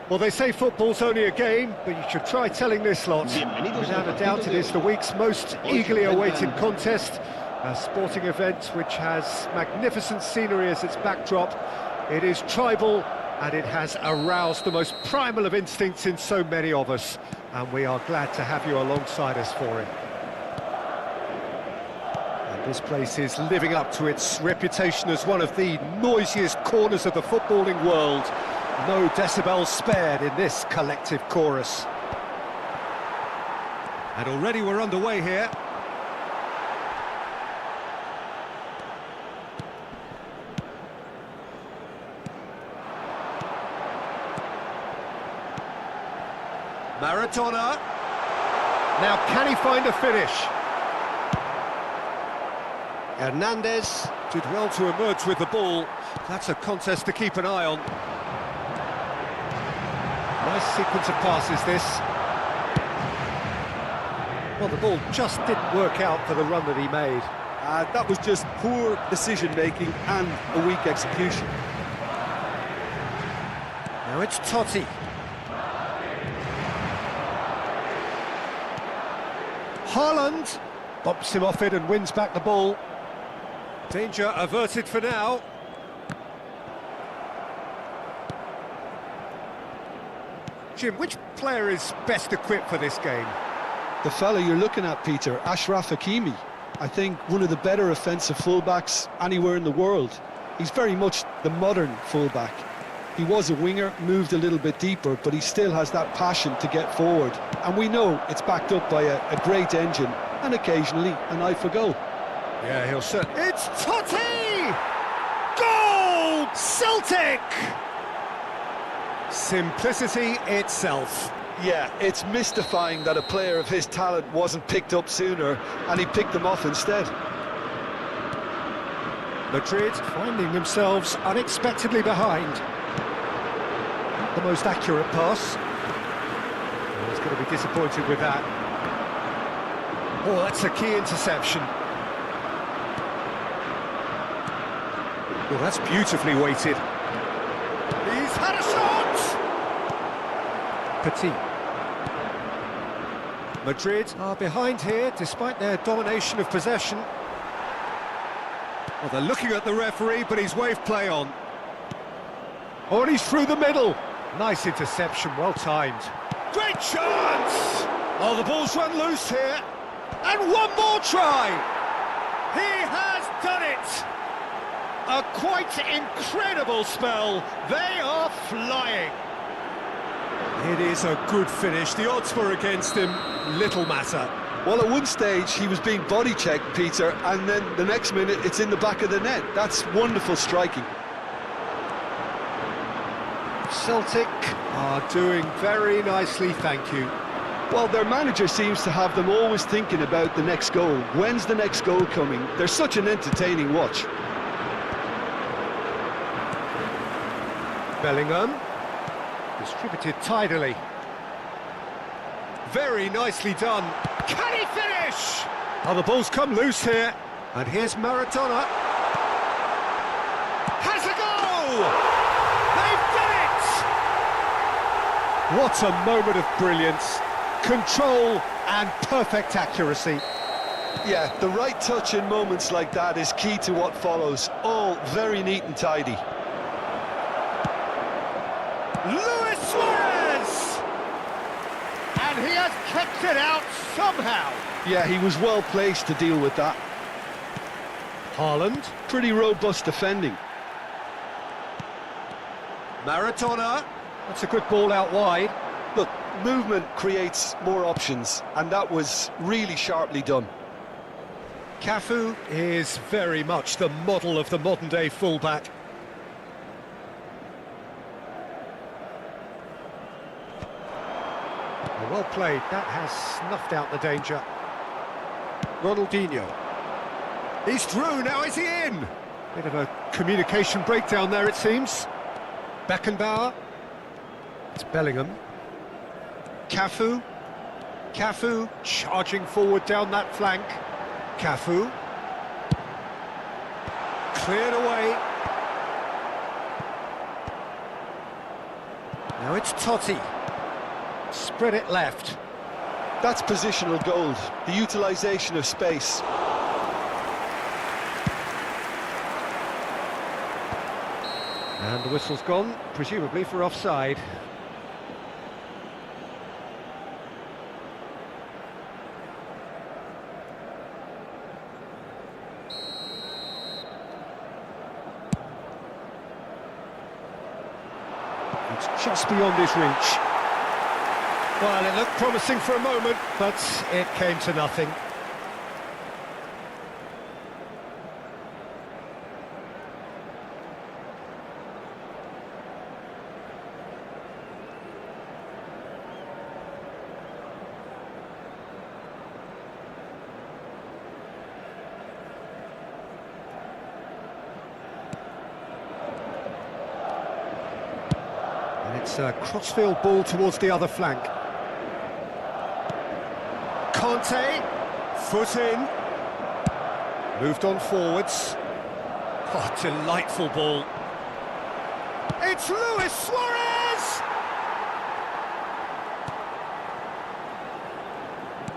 Well, they say football's only a game, but you should try telling this lot. Without a doubt, it is the week's most eagerly awaited contest. A sporting event which has magnificent scenery as its backdrop. It is tribal, and it has aroused the most primal of instincts in so many of us. And we are glad to have you alongside us for it. And this place is living up to its reputation as one of the noisiest corners of the footballing world. No decibels spared in this collective chorus. And already we're underway here. Maradona. Now can he find a finish? Hernandez did well to emerge with the ball. That's a contest to keep an eye on. Nice sequence of passes, this. Well, the ball just didn't work out for the run that he made. That was just poor decision-making and a weak execution. Now it's Totti. Haaland bumps him off it and wins back the ball. Danger averted for now. Jim, which player is best equipped for this game? The fella you're looking at, Peter, Ashraf Hakimi. I think one of the better offensive fullbacks anywhere in the world. He's very much the modern fullback. He was a winger, moved a little bit deeper, but he still has that passion to get forward. And we know it's backed up by a great engine and occasionally an eye for goal. Yeah, he'll certainly... It's Totti! Goal! Celtic! Simplicity itself. Yeah, it's mystifying that a player of his talent wasn't picked up sooner, and he picked them off instead. Madrid finding themselves unexpectedly behind. Not the most accurate pass. Oh, he's going to be disappointed with that. Oh, that's a key interception. Oh, that's beautifully weighted. He's had a shot! Petit. Madrid are behind here, despite their domination of possession. Well, they're looking at the referee, but he's waved play on. Oh, and he's through the middle. Nice interception, well timed. Great chance! Oh, the ball's run loose here. And one more try! He has done it! A quite incredible spell. They are flying. It is a good finish. The odds were against him. Little matter. Well, at one stage he was being body checked, Peter, and then the next minute it's in the back of the net. That's wonderful striking. Celtic are doing very nicely, thank you. Well, their manager seems to have them always thinking about the next goal. When's the next goal coming? They're such an entertaining watch. Bellingham. Distributed tidily. Very nicely done. Can he finish? Oh, the ball's come loose here. And here's Maradona. Has a goal! They've done it! What a moment of brilliance. Control and perfect accuracy. Yeah, the right touch in moments like that is key to what follows. All very neat and tidy. Luis Suarez! And he has kept it out somehow. Yeah, he was well placed to deal with that. Haaland. Pretty robust defending. Maradona. That's a good ball out wide. Look, movement creates more options, and that was really sharply done. Cafu is very much the model of the modern-day fullback. Well played, that has snuffed out the danger. Ronaldinho. He's through, now is he in? Bit of a communication breakdown there, it seems. Beckenbauer. It's Bellingham. Cafu. Cafu charging forward down that flank. Cafu. Cleared away. Now it's Totti. Spread it left. That's positional gold, the utilisation of space. And the whistle's gone, presumably for offside. It's just beyond his reach. Well, it looked promising for a moment, but it came to nothing. And it's a crossfield ball towards the other flank. Conte, foot in, moved on forwards. Oh, delightful ball. It's Luis Suarez!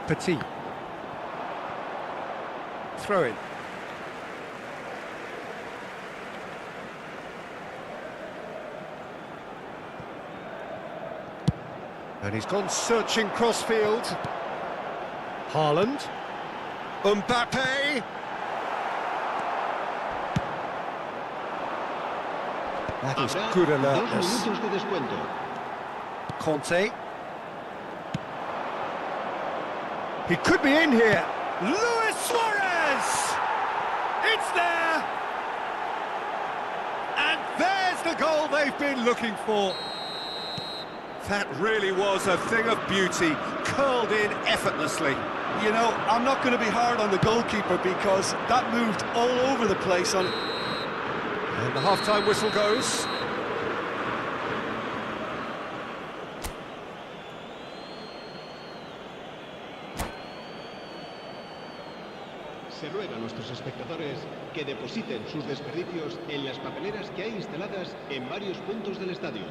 Petit. Throw in. And he's gone searching crossfield. Haaland. Mbappe. That is good alertness. Conte. He could be in here. Luis Suarez! It's there! And there's the goal they've been looking for. That really was a thing of beauty, curled in effortlessly. You know, I'm not going to be hard on the goalkeeper because that moved all over the place on... And the half-time whistle goes. Se ruega a nuestros espectadores que depositen sus desperdicios en las papeleras que hay instaladas en varios puntos del estadio.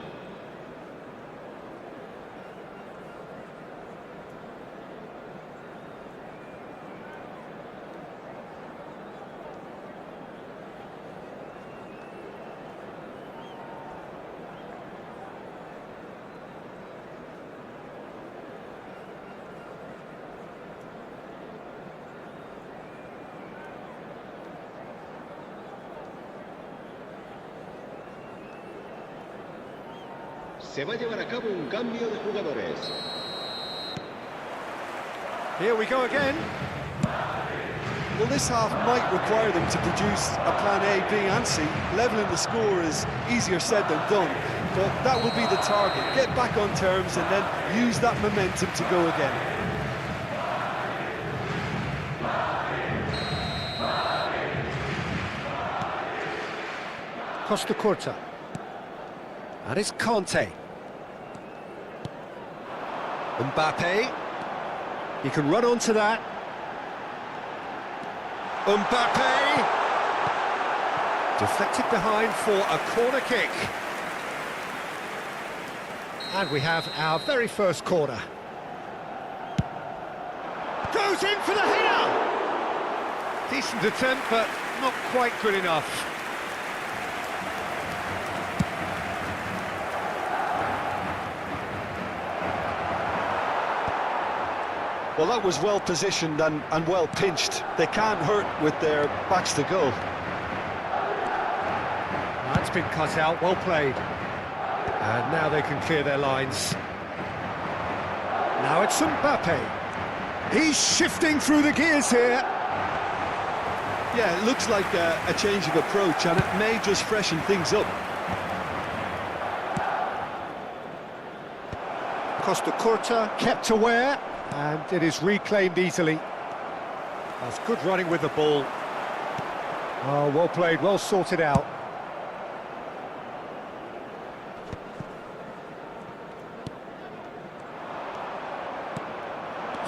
Se va a llevar a cabo un cambio de jugadores. Here we go again. Well, this half might require them to produce a plan A, B and C. Levelling the score is easier said than done, but that will be the target. Get back on terms and then use that momentum to go again. Costa Curta. And it's Conte. Mbappe. He can run onto that. Mbappe. Deflected behind for a corner kick. And we have our very first corner. Goes in for the header! Decent attempt, but not quite good enough. Well, that was well positioned and well pinched. They can't hurt with their backs to goal. That's been cut out, well played. And now they can clear their lines. Now it's Mbappe. He's shifting through the gears here. Yeah, it looks like a change of approach, and it may just freshen things up. Costa Curta kept aware. And it is reclaimed easily. That's good running with the ball. Oh, well played, well sorted out.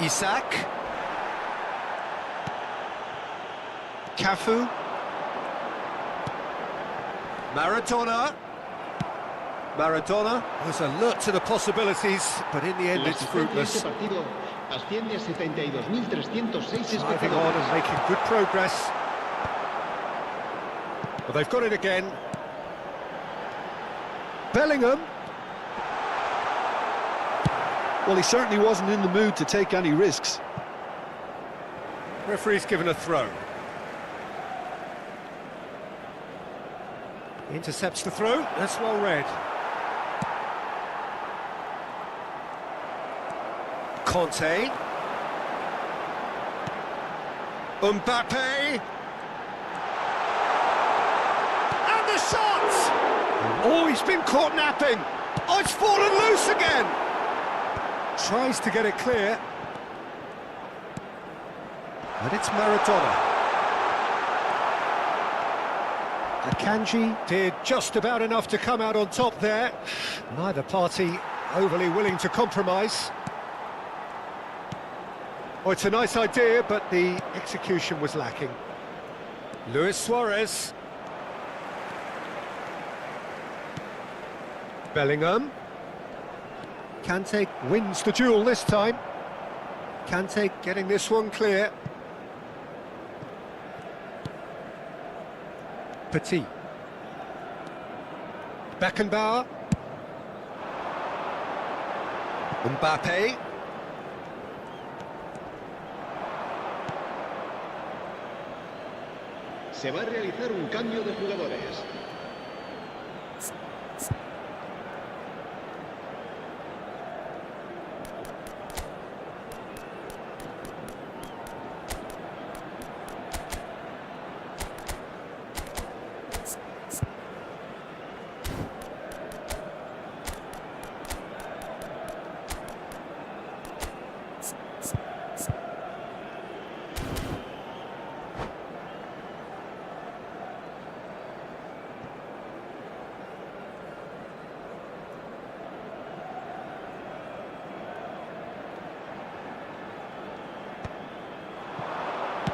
Isak. Cafu. Maradona. Maradona was alert to the possibilities, but in the end it's fruitless. Asciende a 72.306 Driving on and making good progress. Well, they've got it again. Bellingham. Well, he certainly wasn't in the mood to take any risks. Referee's given a throw. Intercepts the throw. That's well read. Conte. Mbappe. And the shot! Oh, he's been caught napping. Oh, it's fallen loose again. Tries to get it clear. And it's Maradona. Akanji did just about enough to come out on top there. Neither party overly willing to compromise. Oh, it's a nice idea, but the execution was lacking. Luis Suarez. Bellingham. Kante wins the duel this time. Kante getting this one clear. Petit. Beckenbauer. Mbappe. Se va a realizar un cambio de jugadores.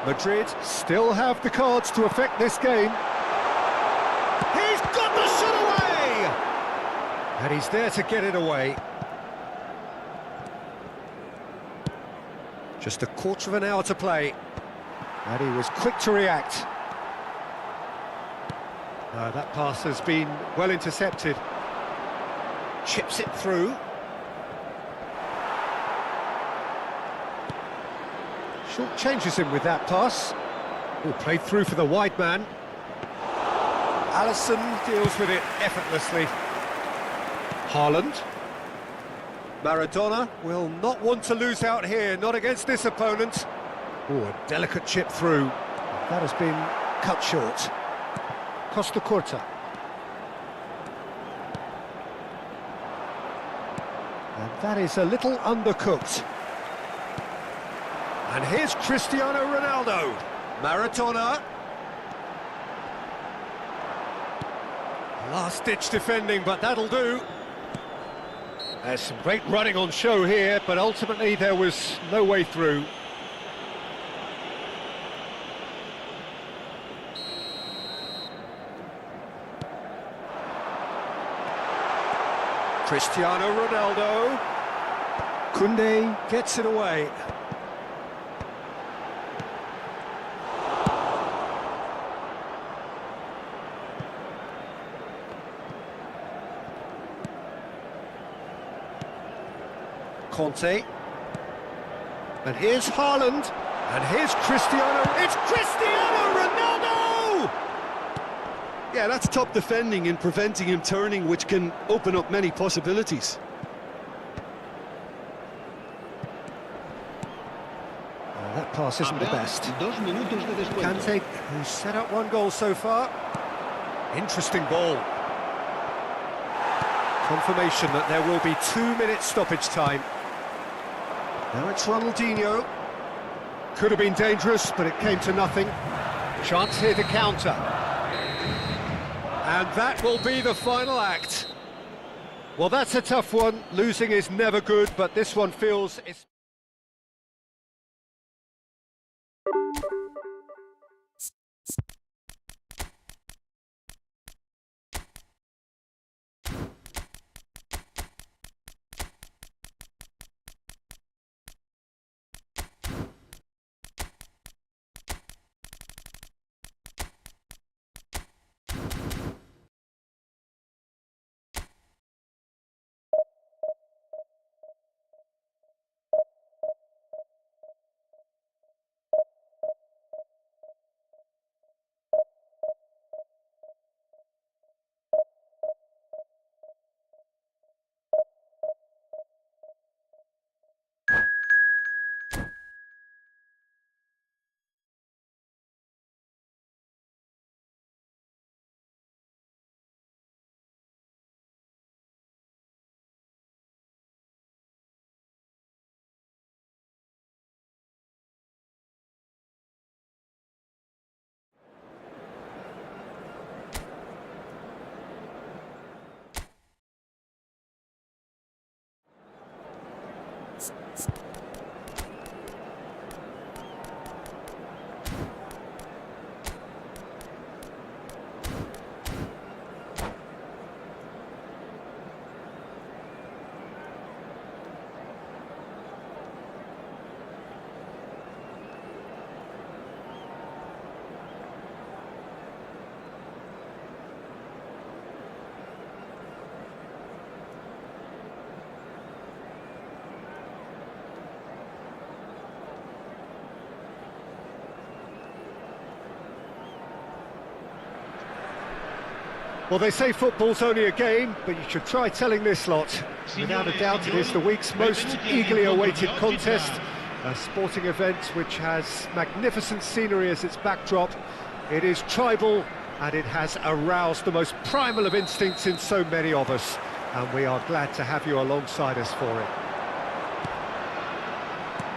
Madrid still have the cards to affect this game. He's got the shot away! And he's there to get it away. Just a quarter of an hour to play. And he was quick to react. That pass has been well intercepted. Chips it through. Short changes him with that pass. Oh, played through for the wide man. Alisson deals with it effortlessly. Haaland. Maradona will not want to lose out here, not against this opponent. Oh, a delicate chip through. That has been cut short. Costa Curta. And that is a little undercooked. And here's Cristiano Ronaldo. Maradona. Last-ditch defending, but that'll do. There's some great running on show here, but ultimately there was no way through. Cristiano Ronaldo. Koundé gets it away. Conte. And here's Haaland. And here's Cristiano. It's Cristiano Ronaldo! Yeah, that's top defending in preventing him turning, which can open up many possibilities. That pass isn't the best. Kante, who's set up one goal so far. Interesting ball. Confirmation that there will be 2 minutes stoppage time. Now it's Ronaldinho. Could have been dangerous, but it came to nothing. Chance here to counter. And that will be the final act. Well, that's a tough one. Losing is never good, but this one feels... Well, they say football's only a game, but you should try telling this lot. Without a doubt, it is the week's most eagerly awaited contest. A sporting event which has magnificent scenery as its backdrop. It is tribal, and it has aroused the most primal of instincts in so many of us. And we are glad to have you alongside us for it.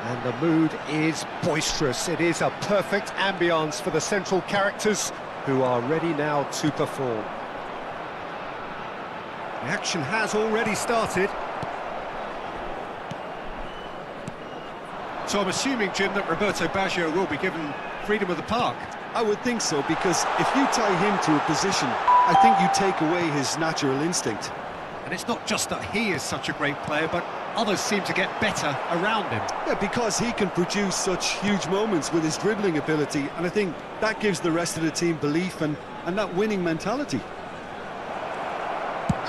And the mood is boisterous. It is a perfect ambience for the central characters who are ready now to perform. The action has already started. So I'm assuming, Jim, that Roberto Baggio will be given freedom of the park. I would think so, because if you tie him to a position, I think you take away his natural instinct. And it's not just that he is such a great player, but others seem to get better around him. Yeah, because he can produce such huge moments with his dribbling ability, and I think that gives the rest of the team belief and that winning mentality.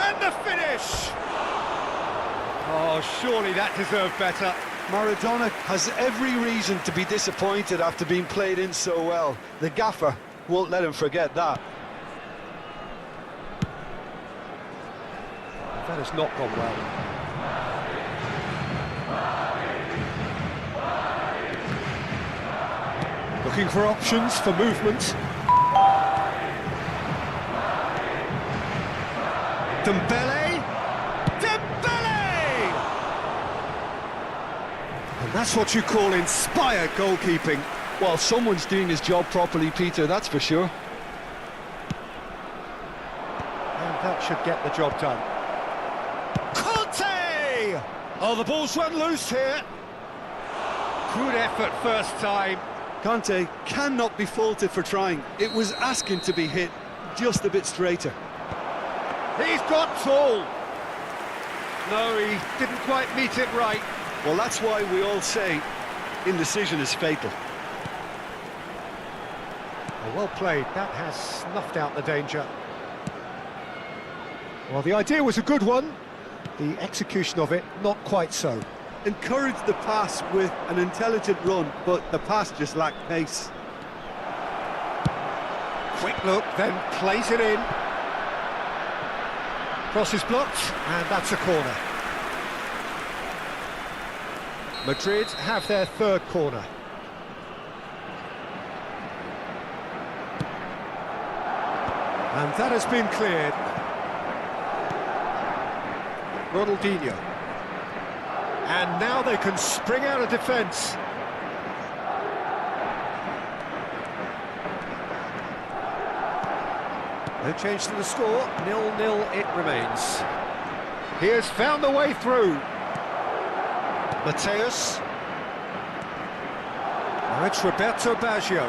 And the finish! Oh, surely that deserved better. Maradona has every reason to be disappointed after being played in so well. The gaffer won't let him forget that. That has not gone well. Looking for options for movement. Dembele! Dembele! And that's what you call inspired goalkeeping. Well, someone's doing his job properly, Peter, that's for sure. And that should get the job done. Conte! Oh, the ball's run loose here. Good effort first time. Conte cannot be faulted for trying. It was asking to be hit just a bit straighter. He's got tall. No, he didn't quite meet it right. Well, that's why we all say indecision is fatal. Oh, well played. That has snuffed out the danger. Well, the idea was a good one. The execution of it, not quite so. Encouraged the pass with an intelligent run, but the pass just lacked pace. Quick look, then plays it in. Cross is blocked, and that's a corner. Madrid have their third corner. And that has been cleared. Ronaldinho. And now they can spring out of defence. No change to the score, 0-0 it remains. He has found the way through. Mateus. Now it's Roberto Baggio.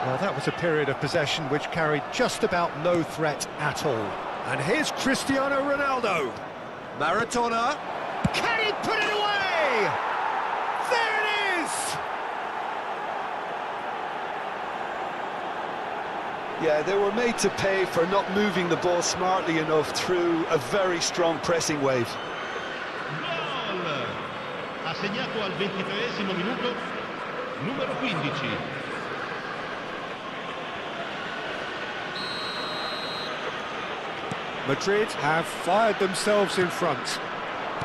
Well, that was a period of possession which carried just about no threat at all. And here's Cristiano Ronaldo. Maradona. Can he put it away? There it is! Yeah, they were made to pay for not moving the ball smartly enough through a very strong pressing wave. Gol! Ha segnato al 23esimo minuto, numero 15. Madrid have fired themselves in front.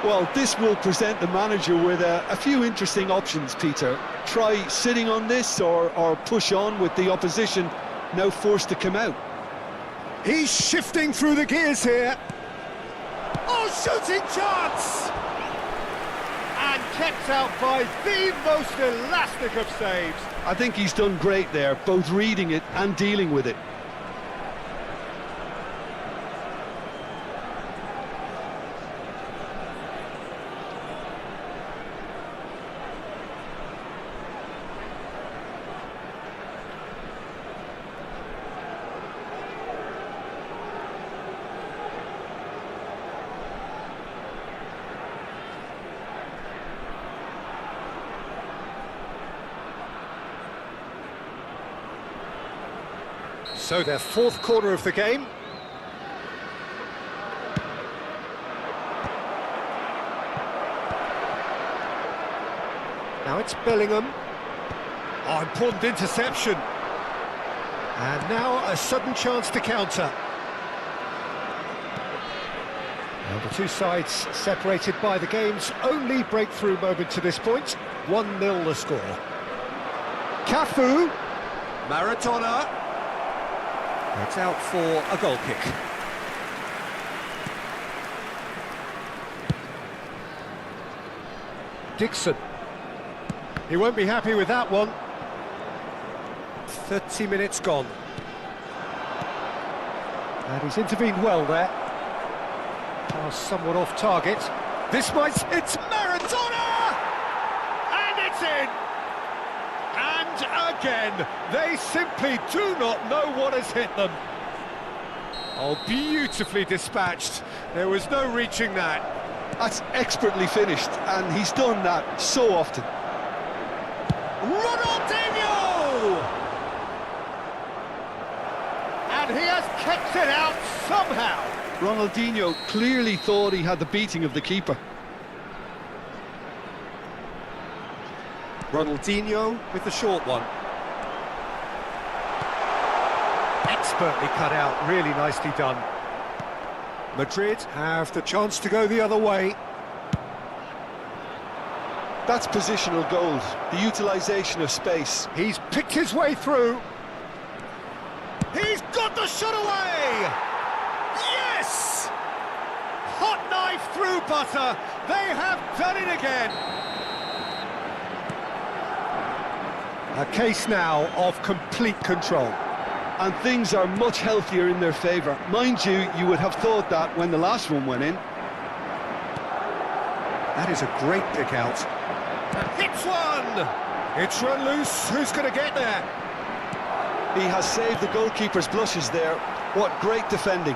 Well, this will present the manager with a few interesting options, Peter. Try sitting on this or push on with the opposition now forced to come out. He's shifting through the gears here. Oh, shooting chance! And kept out by the most elastic of saves. I think he's done great there, both reading it and dealing with it. So their fourth corner of the game. Now it's Bellingham. Oh, important interception. And now a sudden chance to counter. And the two sides separated by the game's only breakthrough moment to this point. 1-0 the score. Cafu. Maradona. It's out for a goal kick. Dixon. He won't be happy with that one. 30 minutes gone. And he's intervened well there. Pass somewhat off target. This might... It's Maradona! And it's in! And again, they simply do not know what has hit them. Oh, beautifully dispatched. There was no reaching that. That's expertly finished, and he's done that so often. Ronaldinho! And he has kept it out somehow. Ronaldinho clearly thought he had the beating of the keeper. Ronaldinho with the short one. Expertly cut out, really nicely done. Madrid have the chance to go the other way. That's positional gold, the utilisation of space. He's picked his way through. He's got the shot away! Yes! Hot knife through butter. They have done it again. A case now of complete control. And things are much healthier in their favour. Mind you, you would have thought that when the last one went in. That is a great pick out. Hits one! It's run loose. Who's going to get there? He has saved the goalkeeper's blushes there. What great defending.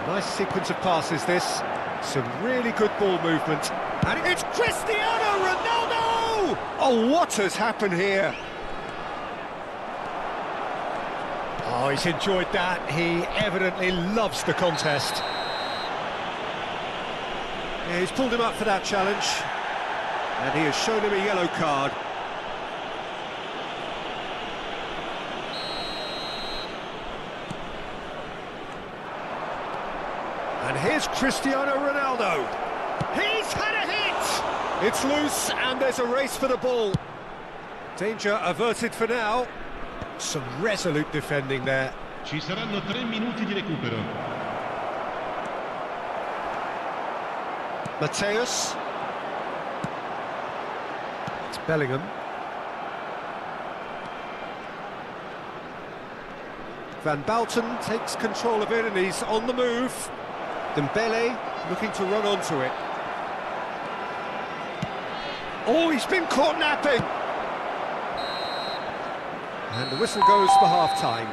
Nice sequence of passes, this. Some really good ball movement. And it's Cristiano Ronaldo! Oh, what has happened here? Oh, he's enjoyed that. He evidently loves the contest. Yeah, he's pulled him up for that challenge. And he has shown him a yellow card. And here's Cristiano Ronaldo. He's had a hit! It's loose and there's a race for the ball. Danger averted for now. Some resolute defending there. Ci saranno 3 minuti di recupero. Mateus. It's Bellingham. Van Bouten takes control of it and he's on the move. Dembele looking to run onto it. Oh, he's been caught napping! And the whistle goes for half-time.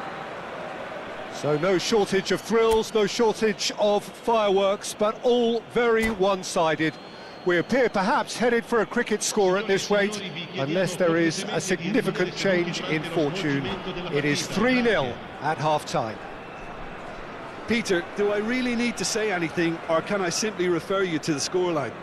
So no shortage of thrills, no shortage of fireworks, but all very one-sided. We appear perhaps headed for a cricket score at this rate, unless there is a significant change in fortune. It is 3-0 at half-time. Peter, do I really need to say anything, or can I simply refer you to the scoreline?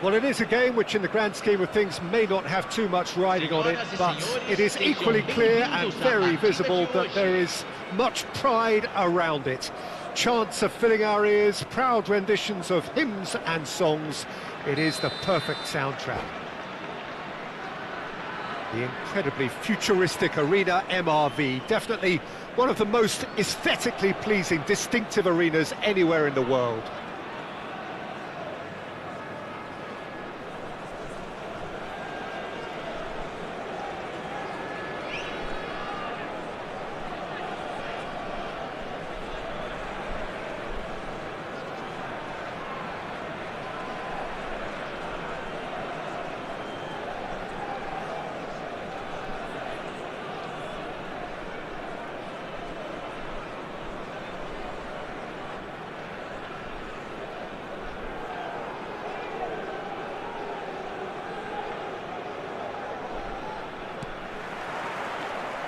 Well, it is a game which in the grand scheme of things may not have too much riding on it, but it is equally clear and very visible that there is much pride around it. Chants are filling our ears, proud renditions of hymns and songs. It is the perfect soundtrack. The incredibly futuristic arena MRV, definitely one of the most aesthetically pleasing, distinctive arenas anywhere in the world.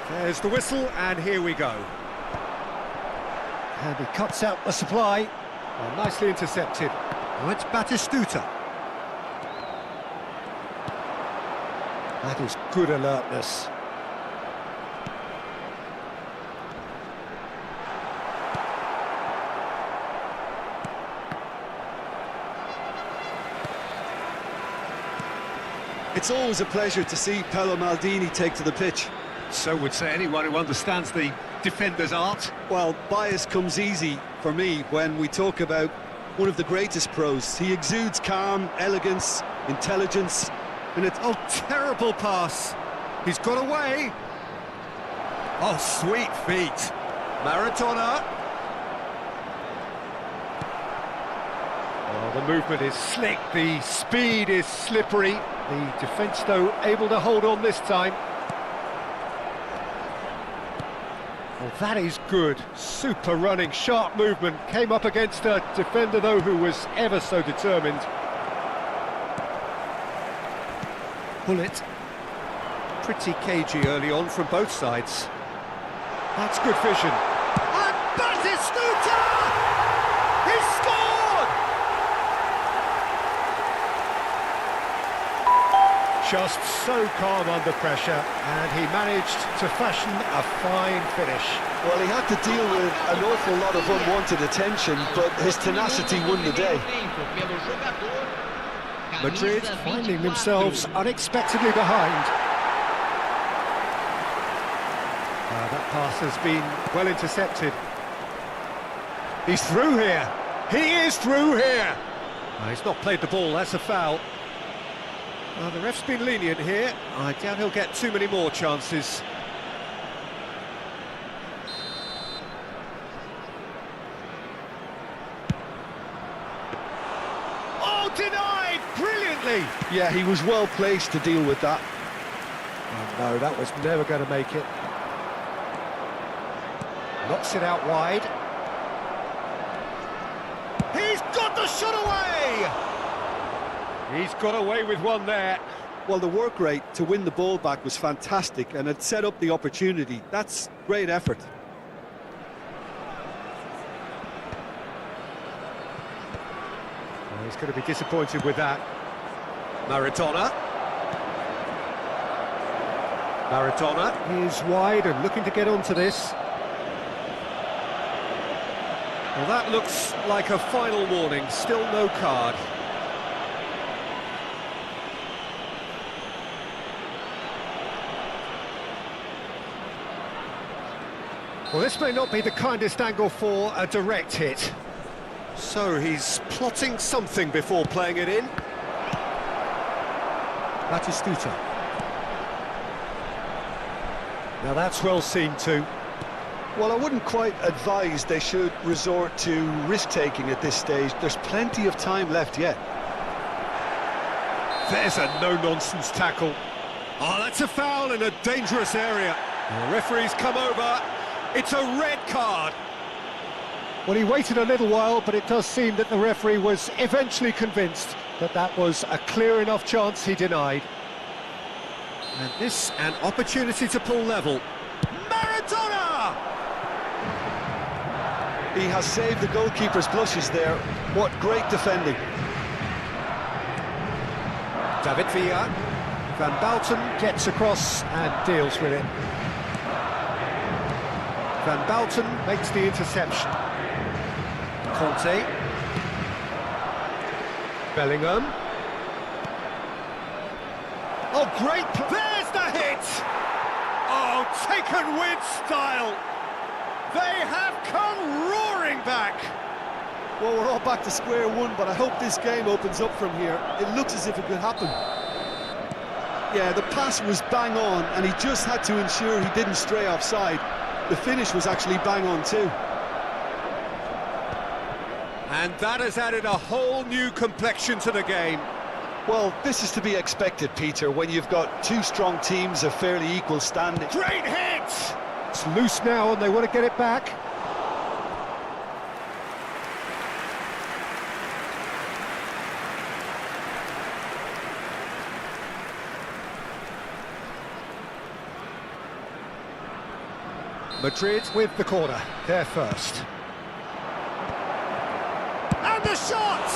There's the whistle, and here we go. And he cuts out the supply. Well, nicely intercepted. Oh, it's Batistuta. That is good alertness. It's always a pleasure to see Paolo Maldini take to the pitch. So would say anyone who understands the defender's art. Well, bias comes easy for me when we talk about one of the greatest pros. He exudes calm, elegance, intelligence, and it's... Oh, terrible pass. He's got away. Oh, sweet feet. Maradona. Oh, the movement is slick, the speed is slippery. The defence, though, able to hold on this time. Well, that is good. Super running, sharp movement. Came up against a defender, though, who was ever so determined. Bullet. Pretty cagey early on from both sides. That's good vision. And Batistuta! He scored! Just so calm under pressure, and he managed to fashion a fine finish. Well, he had to deal with an awful lot of unwanted attention, but his tenacity won the day. Madrid finding themselves unexpectedly behind. That pass has been well intercepted. He's through here. He is through here. He's not played the ball, that's a foul. The ref's been lenient here. I doubt he'll get too many more chances. Oh, denied brilliantly. Yeah, he was well placed to deal with that. Oh, no, that was never going to make it. Knocks it out wide. He's got the shot away! He's got away with one there. Well, the work rate to win the ball back was fantastic, and it set up the opportunity. That's great effort. Well, he's going to be disappointed with that. Maradona. Maradona is wide and looking to get onto this. Well, that looks like a final warning. Still no card. Well, this may not be the kindest angle for a direct hit. So he's plotting something before playing it in. Batistuta. Now that's well seen too. Well, I wouldn't quite advise they should resort to risk-taking at this stage. There's plenty of time left yet. There's a no-nonsense tackle. Oh, that's a foul in a dangerous area. The referee's come over. It's a red card. Well, he waited a little while, but it does seem that the referee was eventually convinced that that was a clear enough chance he denied. And this, an opportunity to pull level. Maradona! He has saved the goalkeeper's blushes there. What great defending. David Villa. Van Bouten gets across and deals with it. Van Bouten makes the interception. Conte. Bellingham. Oh, great! There's the hit! Oh, taken with style! They have come roaring back! Well, we're all back to square one, but I hope this game opens up from here. It looks as if it could happen. Yeah, the pass was bang on, and he just had to ensure he didn't stray offside. The finish was actually bang on too. And that has added a whole new complexion to the game. Well, this is to be expected, Peter, when you've got two strong teams of fairly equal standing. Great hit! It's loose now and they want to get it back. Madrid with the corner, they're first. And the shot!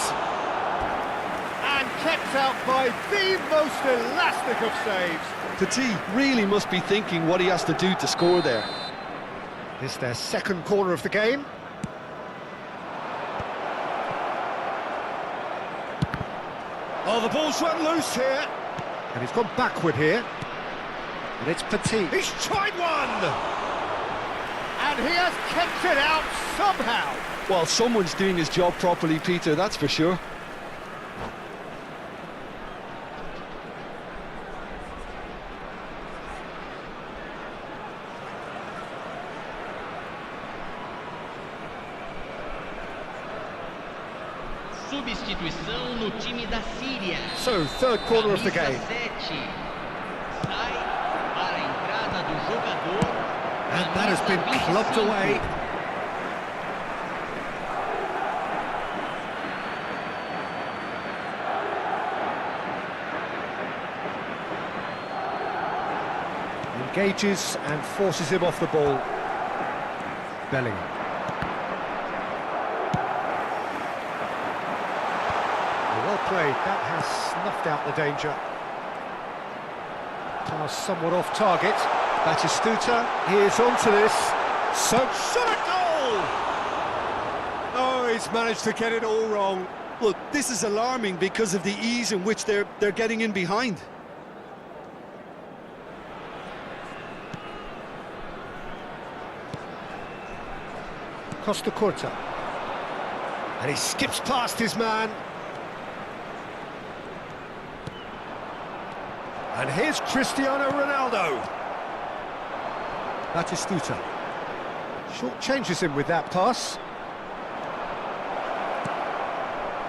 And kept out by the most elastic of saves. Petit really must be thinking what he has to do to score there. This is their second corner of the game. Oh, the ball's run loose here. And he's gone backward here. And it's Petit. He's tried one! And he has kept it out somehow. Well, someone's doing his job properly, Peter, that's for sure. Substituição no time da Síria. So, third corner of the game. Sai para a entrada do jogador. And that has been clubbed away. Engages and forces him off the ball. Bellingham. Well played, that has snuffed out the danger. Pass somewhat off target. Batistuta, he is onto this. So, shot a goal! Oh, he's managed to get it all wrong. Look, this is alarming because of the ease in which they're getting in behind. Costa Curta. And he skips past his man. And here's Cristiano Ronaldo. Batistuta. Short changes him with that pass.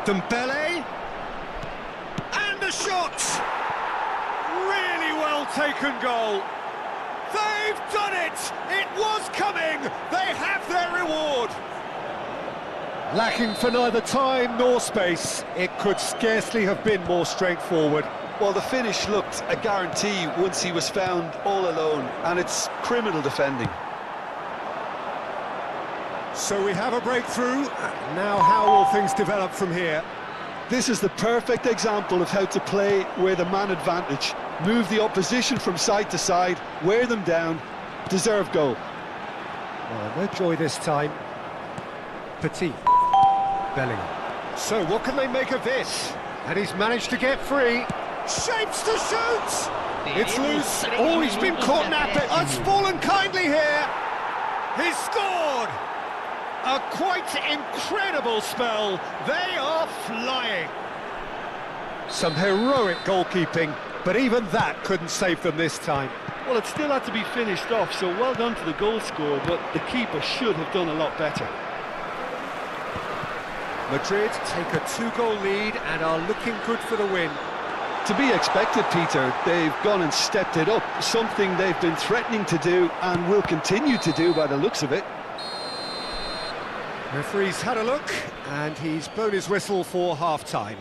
Dembele. the shot! Really well taken goal. They've done it! It was coming! They have their reward! Lacking for neither time nor space, it could scarcely have been more straightforward. Well, the finish looked a guarantee once he was found all alone, and it's criminal defending. So we have a breakthrough. Now how will things develop from here? This is the perfect example of how to play with a man advantage. Move the opposition from side to side, wear them down, deserve goal. Well, no joy this time. Petit. Bellingham. So what can they make of this? And he's managed to get free. Shapes to shoot! It's loose. Oh, he's been caught napping. It's fallen kindly here. He's scored! A quite incredible spell. They are flying. Some heroic goalkeeping, but even that couldn't save them this time. Well, it still had to be finished off, so well done to the goal scorer, but the keeper should have done a lot better. Madrid take a 2-goal lead and are looking good for the win. To be expected, Peter. They've gone and stepped it up, something they've been threatening to do and will continue to do by the looks of it. Referee's had a look and he's blown his whistle for half-time.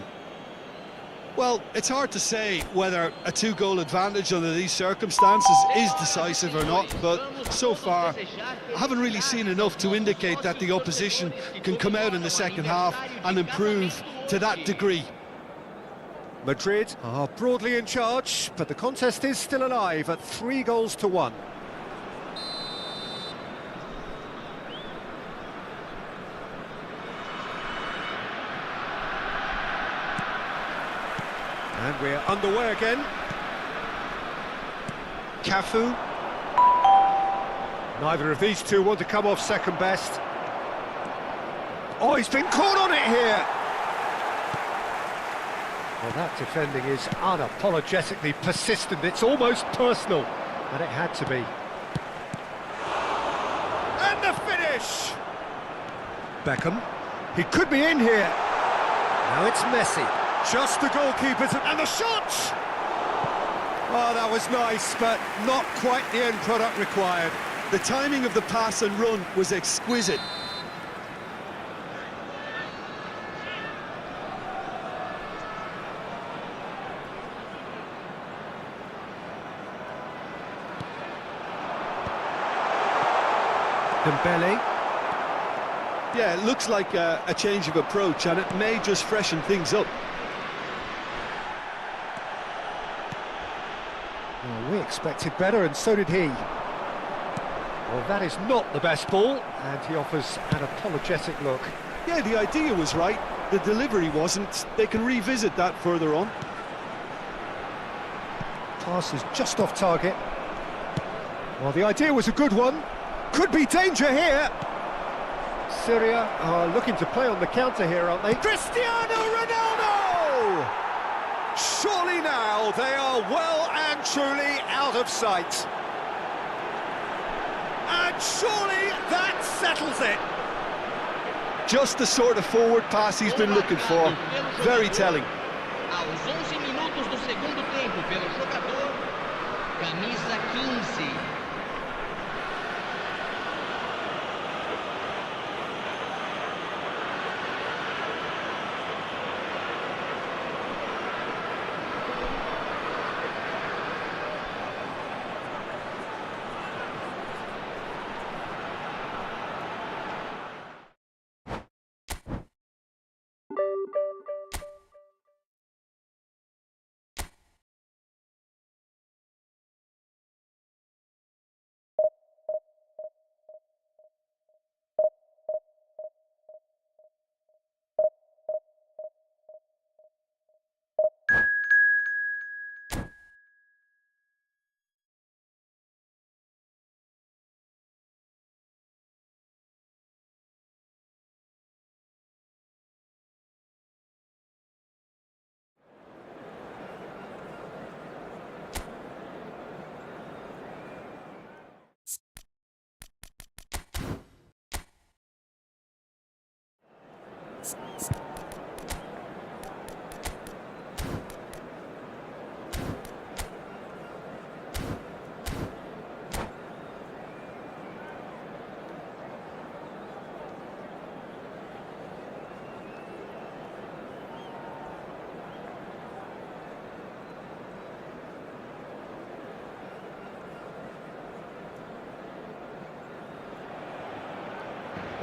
Well, it's hard to say whether a 2-goal advantage under these circumstances is decisive or not, but so far I haven't really seen enough to indicate that the opposition can come out in the second half and improve to that degree. Madrid are broadly in charge, but the contest is still alive at 3-1. And we're underway again. Cafu. Neither of these two want to come off second best. Oh, he's been caught on it here. Well, that defending is unapologetically persistent. It's almost personal, and it had to be. And the finish! Beckham. He could be in here. Now it's Messi. Just the goalkeepers, and the shot! Oh, that was nice, but not quite the end product required. The timing of the pass and run was exquisite. Dembele. Yeah, it looks like a change of approach, and it may just freshen things up. Well, we expected better, and so did he. Well, that is not the best ball, and he offers an apologetic look. Yeah, the idea was right, the delivery wasn't. They can revisit that further on. Pass is just off target. Well, the idea was a good one. Could be danger here. Syria are looking to play on the counter here, aren't they? Cristiano Ronaldo! Surely now they are well and truly out of sight. And surely that settles it. Just the sort of forward pass he's been looking for. Very telling. Aos 11 minutos do segundo tempo pelo jogador, camisa 15.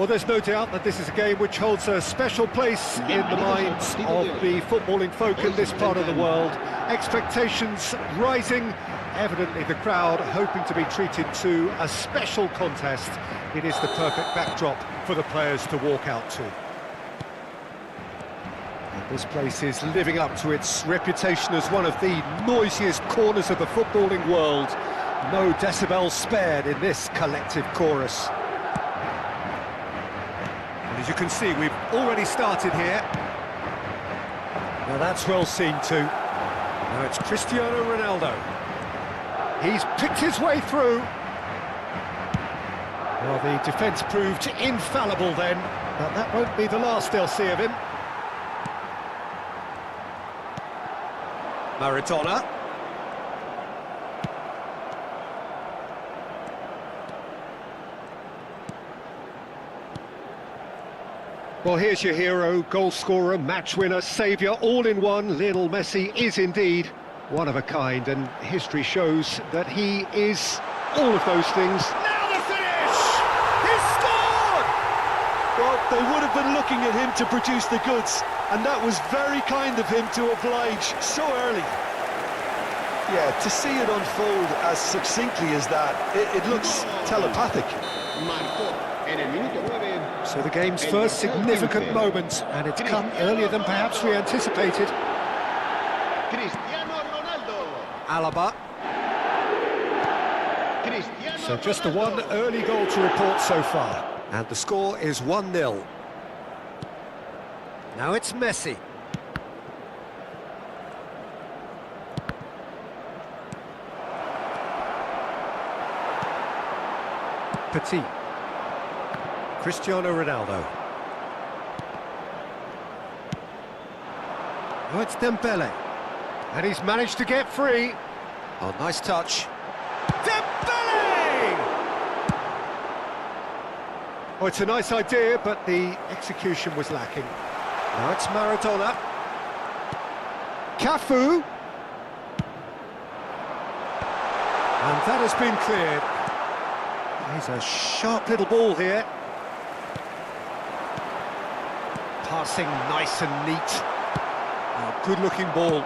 Well, there's no doubt that this is a game which holds a special place in the minds of the footballing folk in this part of the world. Expectations rising, evidently the crowd hoping to be treated to a special contest. It is the perfect backdrop for the players to walk out to. And this place is living up to its reputation as one of the noisiest corners of the footballing world. No decibels spared in this collective chorus. As you can see, we've already started here. Now that's well seen too. Now it's Cristiano Ronaldo. He's picked his way through. Well, the defence proved infallible then, but that won't be the last they'll see of him. Maradona. Well, here's your hero, goal scorer, match winner, saviour, all in one. Lionel Messi is indeed one of a kind, and history shows that he is all of those things. Now the finish! He's scored! Well, they would have been looking at him to produce the goods, and that was very kind of him to oblige so early. Yeah, to see it unfold as succinctly as that, it looks telepathic. So the game's first significant moment, and it's come earlier than perhaps we anticipated. Alaba. So just the one early goal to report so far, and the score is 1-0. Now it's Messi. Petit. Cristiano Ronaldo. Oh, it's Dembele. And he's managed to get free. Oh, nice touch. Dembele! Oh, it's a nice idea, but the execution was lacking. Now it's Maradona. Cafu. And that has been cleared. He's a sharp little ball here. Passing nice and neat. Oh, good-looking ball.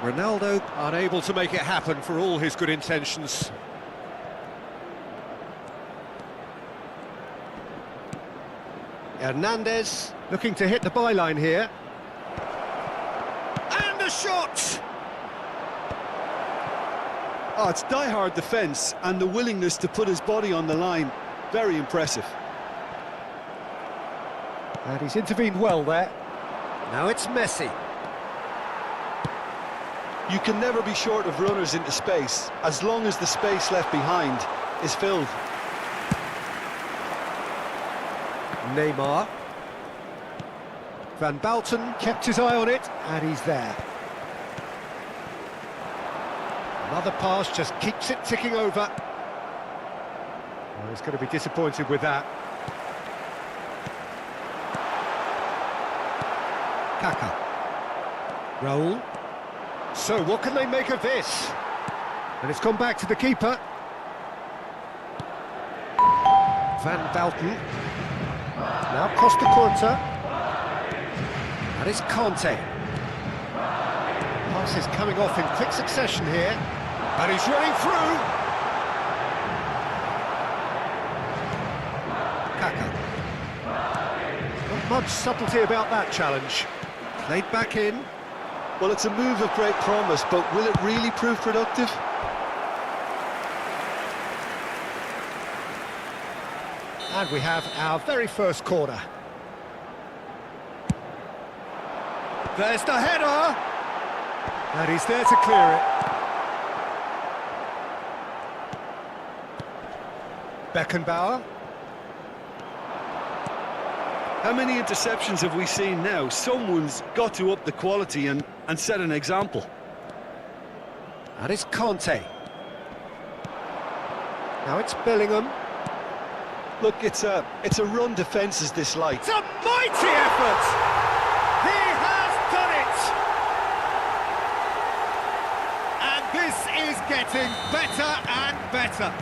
Ronaldo unable to make it happen for all his good intentions. Hernandez looking to hit the byline here. And a shot! Oh, it's die-hard defence and the willingness to put his body on the line. Very impressive. And he's intervened well there. Now it's Messi. You can never be short of runners into space, as long as the space left behind is filled. Neymar. Van Basten kept his eye on it, and he's there. Another pass just keeps it ticking over. Well, he's going to be disappointed with that. Kaka. Raul. So what can they make of this? And it's gone back to the keeper. Van Basten. Now Costa Curta. And it's Conte. Pass is coming off in quick succession here. And he's running through. Kaka. Not much subtlety about that challenge. Played back in. Well, it's a move of great promise, but will it really prove productive? And we have our very first corner. There's the header! And he's there to clear it. Beckenbauer. How many interceptions have we seen now? Someone's got to up the quality and set an example. And it's Conte. Now it's Bellingham. Look, it's a run defence is this light. It's a mighty effort! He has done it! And this is getting better and better.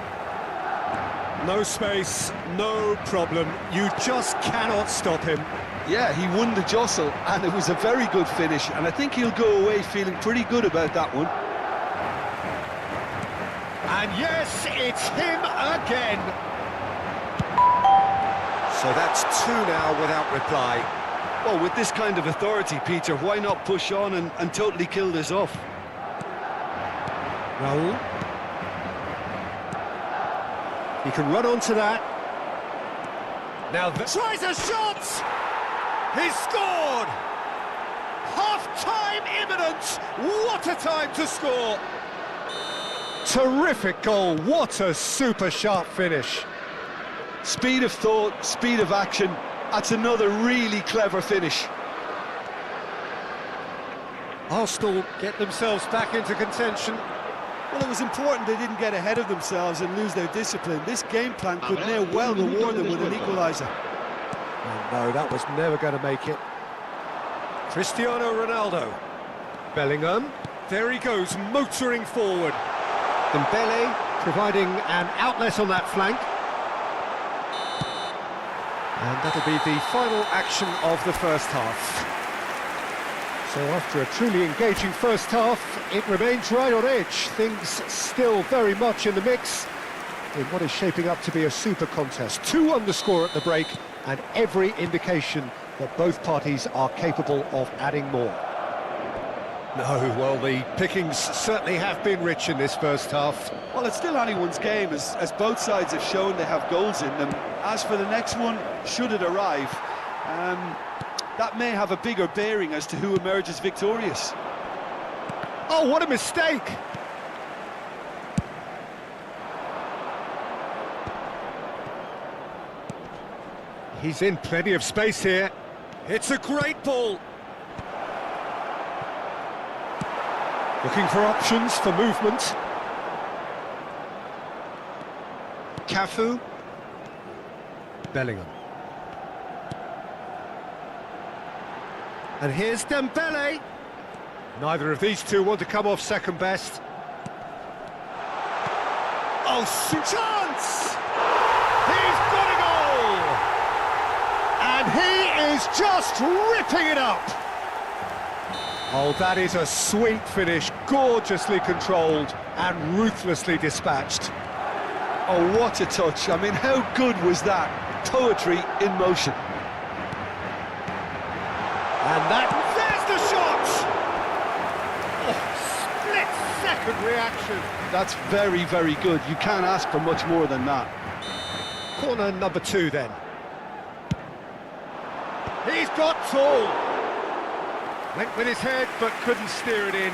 No space, no problem. You just cannot stop him. Yeah, he won the jostle, and it was a very good finish, and I think he'll go away feeling pretty good about that one. And yes, it's him again. So that's two now without reply. Well, with this kind of authority, Peter, why not push on and totally kill this off? Raul. He can run onto that. Now tries a shot! He's scored! Half-time imminent! What a time to score! Terrific goal, what a super sharp finish. Speed of thought, speed of action. That's another really clever finish. Arsenal get themselves back into contention. Well, it was important they didn't get ahead of themselves and lose their discipline. This game plan could now well reward them with an equaliser. Oh, no, that was never going to make it. Cristiano Ronaldo. Bellingham. There he goes, motoring forward. Dembele providing an outlet on that flank. And that'll be the final action of the first half. So after a truly engaging first half, it remains right on edge. Things still very much in the mix in what is shaping up to be a super contest. 2 the score at the break, and every indication that both parties are capable of adding more. No, well, the pickings certainly have been rich in this first half. Well, it's still anyone's game, as both sides have shown they have goals in them. As for the next one, should it arrive, that may have a bigger bearing as to who emerges victorious. Oh, what a mistake! He's in plenty of space here. It's a great ball. Looking for options for movement. Cafu. Bellingham. And here's Dembele. Neither of these two want to come off second best. Oh, chance! He's got a goal! And he is just ripping it up! Oh, that is a sweet finish, gorgeously controlled and ruthlessly dispatched. Oh, what a touch. I mean, how good was that? Poetry in motion. And there's the shot! Oh, split-second reaction. That's very, very good. You can't ask for much more than that. Corner number 2 then. He's got tall. Went with his head, but couldn't steer it in.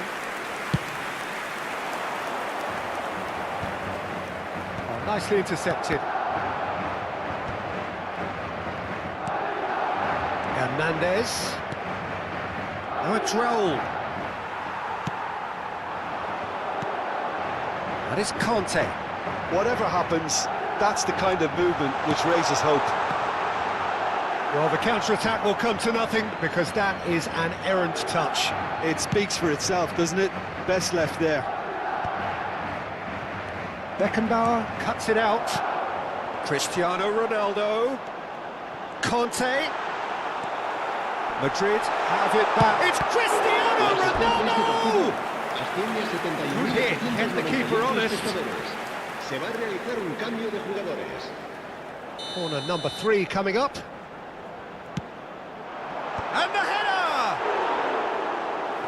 Oh, nicely intercepted. Hernandez. Oh, it's Raul. That is Conte. Whatever happens, that's the kind of movement which raises hope. Well, the counter-attack will come to nothing because that is an errant touch. It speaks for itself, doesn't it? Best left there. Beckenbauer cuts it out. Cristiano Ronaldo. Conte. Madrid have it back. It's Cristiano Ronaldo! Good hit, kept the keeper honest. Se va a realizar un cambio de jugadores. Corner number 3 coming up. And the header!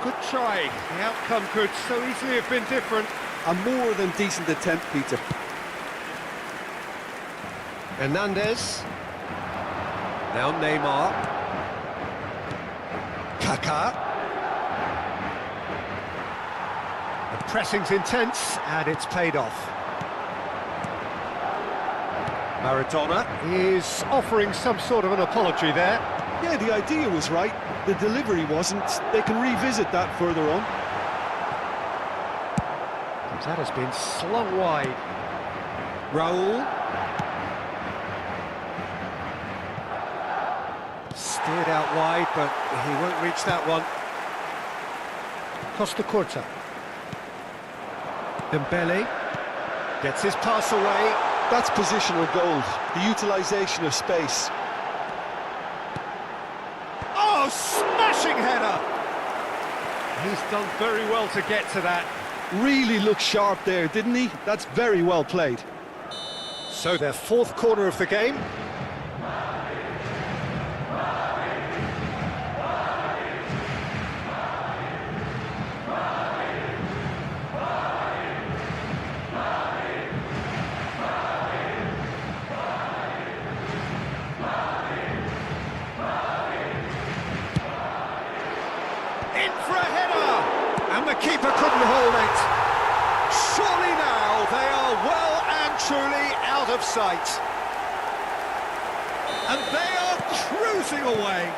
Good try. The outcome could so easily have been different. A more than decent attempt, Peter. Hernandez. Now Neymar. Kaká. The pressing's intense and it's paid off. Maradona is offering some sort of an apology there. Yeah, the idea was right. The delivery wasn't. They can revisit that further on. That has been slung wide. Raul. Steered out wide, but he won't reach that one. Costa Curta. Dembele gets his pass away. That's positional gold, the utilisation of space. Oh, smashing header! He's done very well to get to that. Really looked sharp there, didn't he? That's very well played. So their fourth corner of the game. In for a header! And the keeper couldn't hold it. Surely now they are well and truly out of sight. And they are cruising away.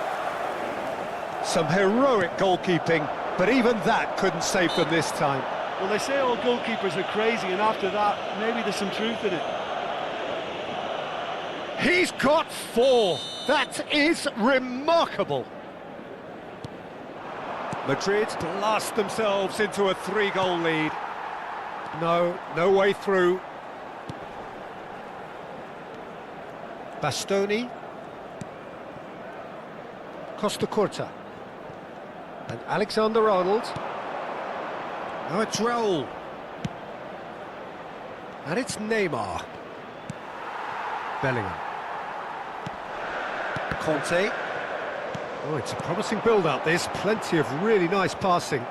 Some heroic goalkeeping, but even that couldn't save them this time. Well, they say all goalkeepers are crazy, and after that, maybe there's some truth in it. He's got 4. That is remarkable. Madrid blast themselves into a 3-goal lead. No way through. Bastoni. Costa Curta. And Alexander-Arnold. Now it's Raul. And it's Neymar. Bellingham. Conte. Oh, it's a promising build-up, this. Plenty of really nice passing.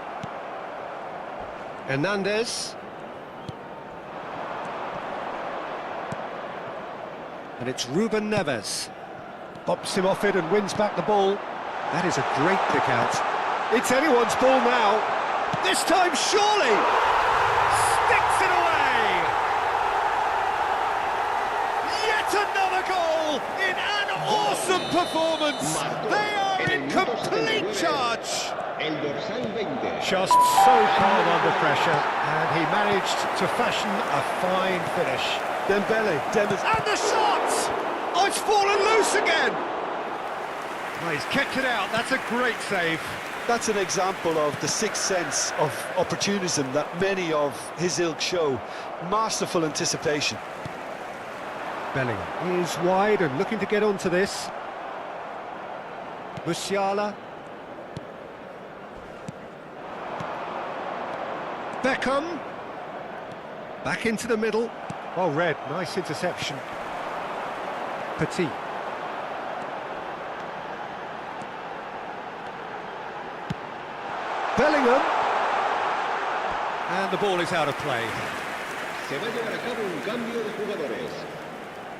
Hernandez. And it's Ruben Neves. Bops him off it and wins back the ball. That is a great pick-out. It's anyone's ball now. This time, surely! Sticks it away! Yet another goal in an awesome performance! They are in complete charge! Just so calm under pressure, and he managed to fashion a fine finish. Dembele, And the shot! Oh, it's fallen loose again! Oh, he's kept it out, that's a great save. That's an example of the sixth sense of opportunism that many of his ilk show. Masterful anticipation. Bellingham is wide and looking to get onto this. Musiala. Beckham. Back into the middle. Oh, Red, nice interception. Petit. Bellingham. And the ball is out of play.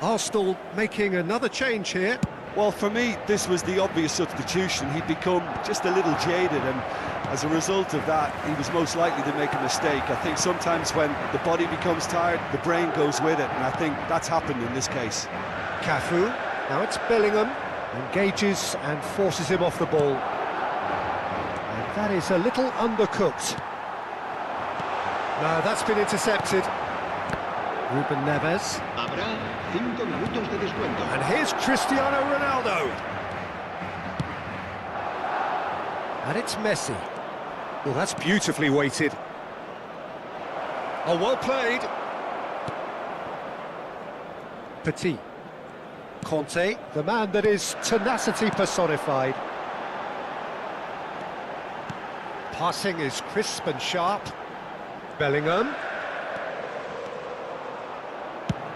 Arsenal making another change here. Well, for me, this was the obvious substitution. He'd become just a little jaded, and as a result of that, he was most likely to make a mistake. I think sometimes when the body becomes tired, the brain goes with it, and I think that's happened in this case. Cafu. Now it's Bellingham. Engages and forces him off the ball. And that is a little undercooked. No, that's been intercepted. Ruben Neves. And here's Cristiano Ronaldo. And it's Messi. Well, that's beautifully weighted. Oh, well played. Petit. Conte, the man that is tenacity personified. Passing is crisp and sharp. Bellingham.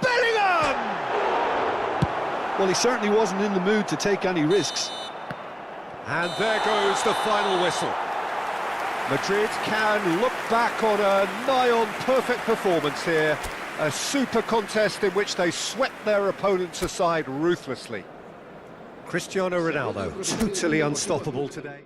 Bellingham! Well, he certainly wasn't in the mood to take any risks. And there goes the final whistle. Madrid can look back on a nigh-on perfect performance here. A super contest in which they swept their opponents aside ruthlessly. Cristiano Ronaldo, totally unstoppable today.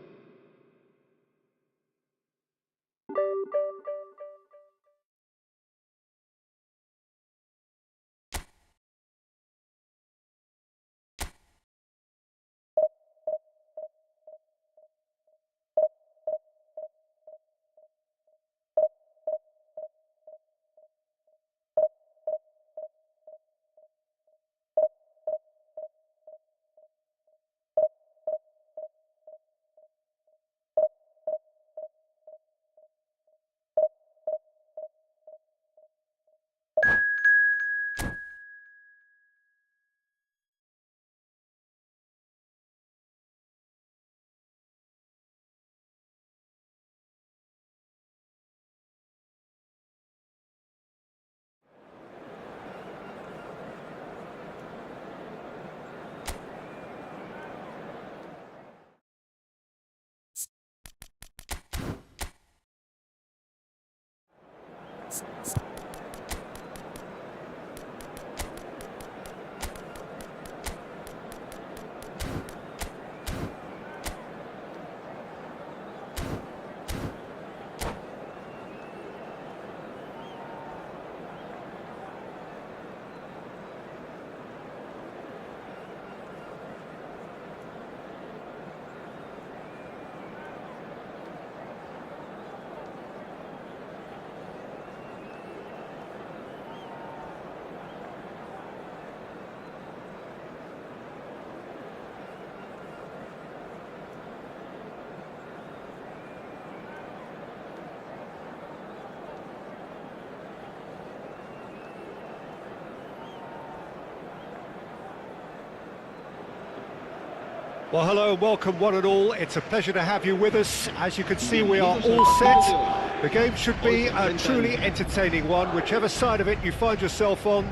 Well, hello and welcome one and all. It's a pleasure to have you with us. As you can see, we are all set. The game should be a truly entertaining one, whichever side of it you find yourself on.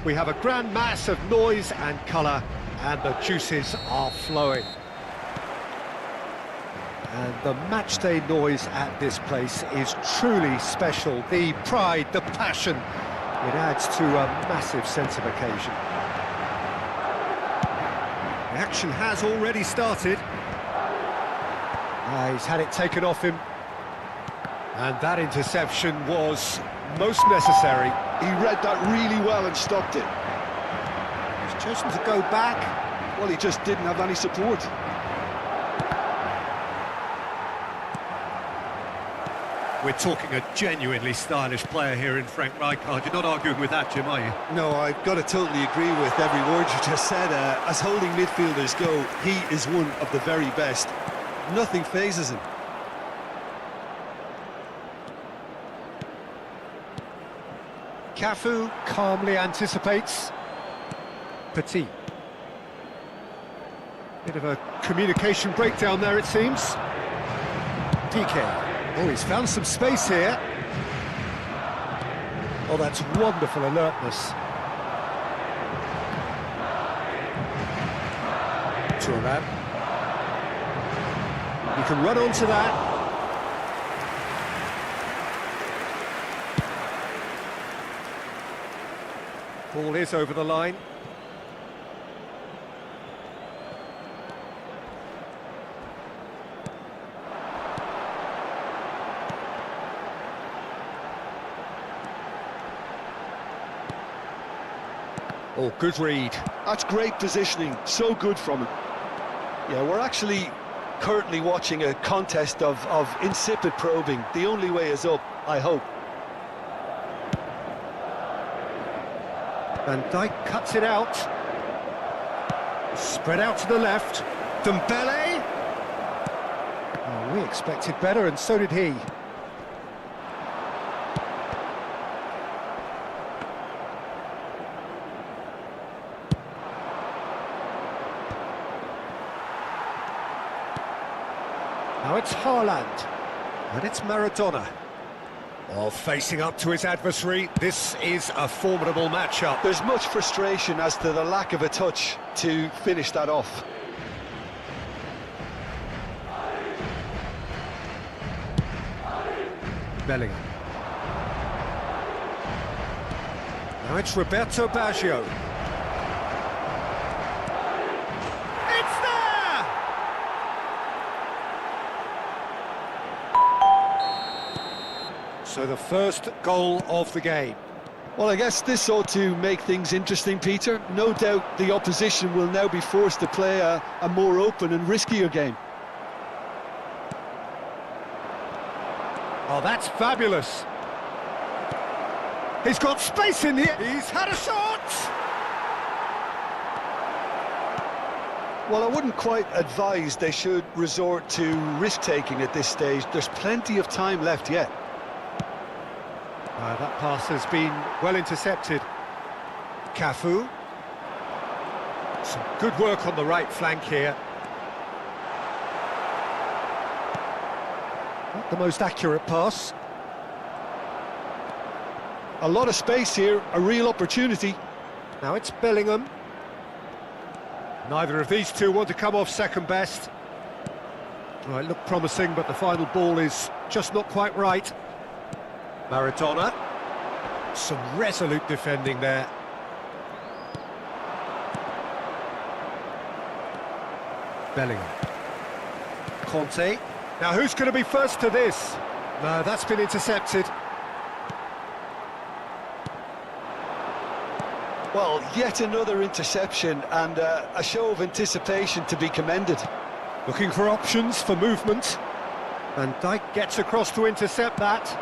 We have a grand mass of noise and colour, and the juices are flowing. And the matchday noise at this place is truly special. The pride, the passion, it adds to a massive sense of occasion. The action has already started. He's had it taken off him. And that interception was most necessary. He read that really well and stopped it. He's chosen to go back. Well, he just didn't have any support. We're talking a genuinely stylish player here in Frank Rijkaard. You're not arguing with that, Jim, are you? No, I've got to totally agree with every word you just said. As holding midfielders go, he is one of the very best. Nothing phases him. Cafu calmly anticipates. Petit. Bit of a communication breakdown there, it seems. DK. Oh, he's found some space here. Oh, that's wonderful alertness. Thuram. You can run onto that. Ball is over the line. Oh, good read. That's great positioning, so good from him. Yeah, we're actually currently watching a contest of insipid probing. The only way is up, I hope. Van Dijk cuts it out. Spread out to the left. Dembele. Oh, we expected better, and so did he. Now it's Haaland, and it's Maradona. While facing up to his adversary, this is a formidable matchup. There's much frustration as to the lack of a touch to finish that off. Bellingham. Now it's Roberto Baggio. So the first goal of the game. Well, I guess this ought to make things interesting, Peter. No doubt the opposition will now be forced to play a more open and riskier game. Oh, that's fabulous. He's got space in here. He's had a shot. Well, I wouldn't quite advise they should resort to risk-taking at this stage. There's plenty of time left yet. That pass has been well intercepted. Cafu. Some good work on the right flank here. Not the most accurate pass. A lot of space here, a real opportunity. Now it's Bellingham. Neither of these two want to come off second best. Well, it looked promising, but the final ball is just not quite right. Maradona. Some resolute defending there. Bellingham. Conte. Now who's going to be first to this? No, that's been intercepted. Well, yet another interception and a show of anticipation to be commended. Looking for options for movement. And Dijk gets across to intercept that.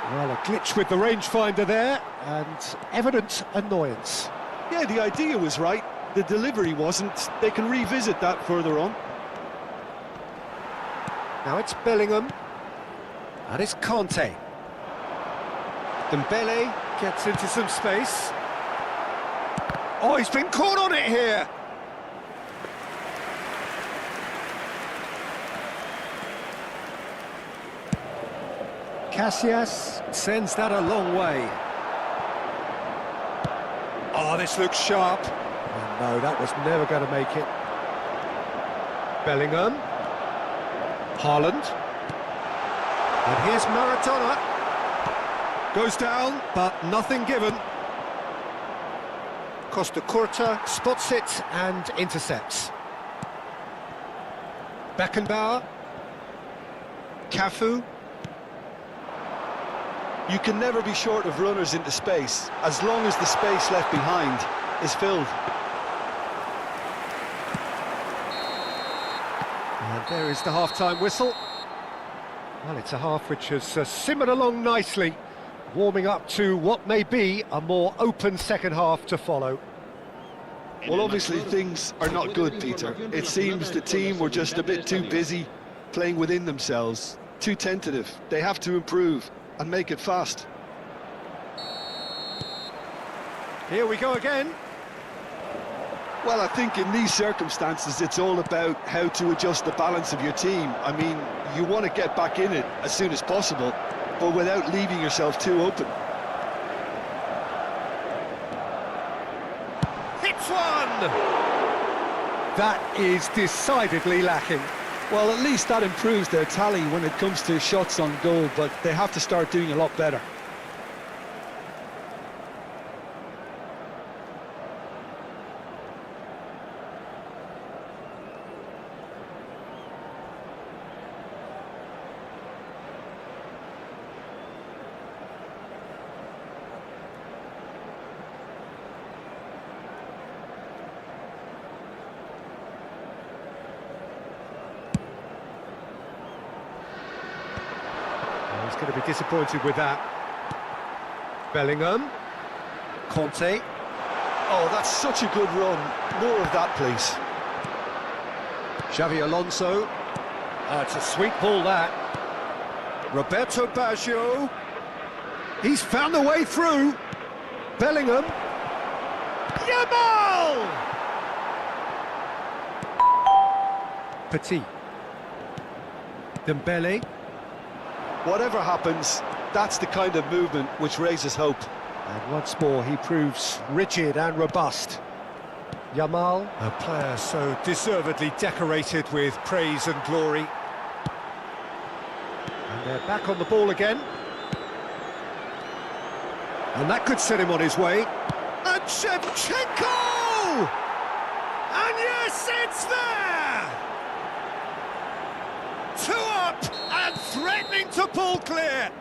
Well, a glitch with the rangefinder there, and evident annoyance. Yeah, the idea was right, the delivery wasn't. They can revisit that further on. Now it's Bellingham, and it's Conte. Dembele gets into some space. Oh, he's been caught on it here. Casillas sends that a long way. Oh, this looks sharp. Oh, no, that was never going to make it. Bellingham. Haaland. And here's Maradona. Goes down, but nothing given. Costa Curta spots it and intercepts. Beckenbauer. Cafu. You can never be short of runners into space, as long as the space left behind is filled. And there is the half-time whistle. Well, it's a half which has simmered along nicely, warming up to what may be a more open second half to follow. Well, obviously things are not good, Peter. It seems the team were just a bit too busy playing within themselves, too tentative. They have to improve and make it fast. Here we go again. Well, I think in these circumstances it's all about how to adjust the balance of your team. I mean, you want to get back in it as soon as possible, but without leaving yourself too open. Hits one! That is decidedly lacking. Well, at least that improves their tally when it comes to shots on goal, but they have to start doing a lot better. He's going to be disappointed with that. Bellingham. Conte. Oh, that's such a good run. More of that, please. Xavi Alonso. It's a sweet ball, that. Roberto Baggio. He's found the way through. Bellingham. Yamal! Petit. Dembele. Whatever happens, that's the kind of movement which raises hope. And once more, he proves rigid and robust. Yamal, a player so deservedly decorated with praise and glory. And they're back on the ball again. And that could set him on his way. And Shevchenko! And yes, it's there! 2 up and threatening to pull clear.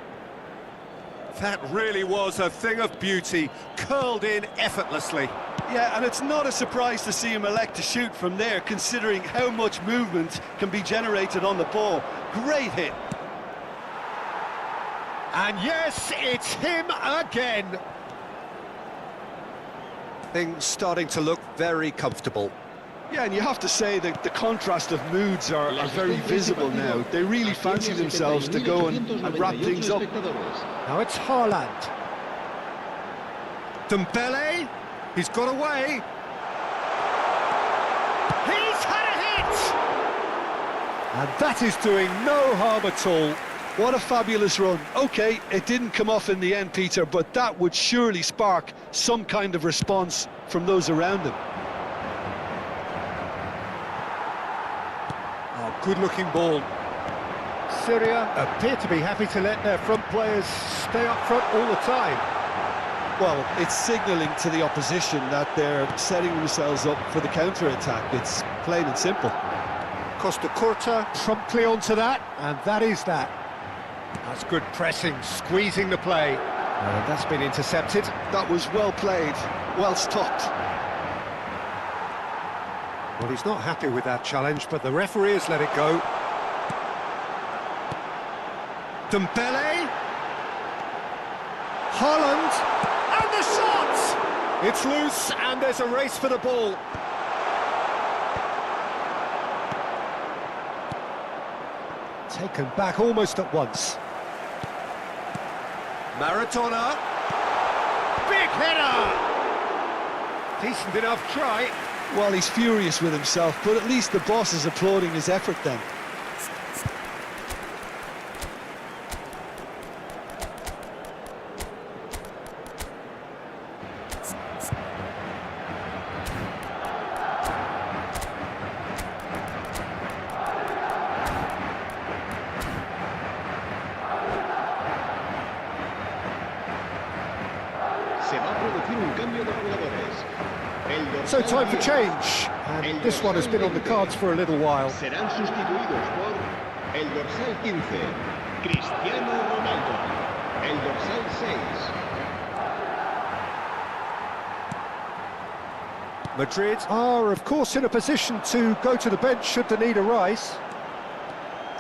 That really was a thing of beauty, curled in effortlessly. Yeah, and it's not a surprise to see him elect to shoot from there, considering how much movement can be generated on the ball. Great hit. And yes, it's him again. Things starting to look very comfortable. Yeah, and you have to say that the contrast of moods are very visible now. They really fancy themselves to go and wrap things up. Now it's Haaland. Dembele, he's got away. He's had a hit! And that is doing no harm at all. What a fabulous run. OK, it didn't come off in the end, Peter, but that would surely spark some kind of response from those around him. Good-looking ball. Syria appear to be happy to let their front players stay up front all the time. Well, it's signalling to the opposition that they're setting themselves up for the counter-attack. It's plain and simple. Costa Curta promptly onto that, and that is that. That's good pressing, squeezing the play. And that's been intercepted. That was well played, well stopped. Well, he's not happy with that challenge, but the referee has let it go. Dembele. Haaland. And the shot! It's loose, and there's a race for the ball. Taken back almost at once. Maradona. Big header! Decent enough try. Well, he's furious with himself, but at least the boss is applauding his effort then. Se va a producir un cambio de jugadores. So time for change. And this one has been on the cards for a little while. Serán sustituidos por el dorsal 15, Cristiano Ronaldo. El dorsal 6. Madrid are, of course, in a position to go to the bench should the need arise.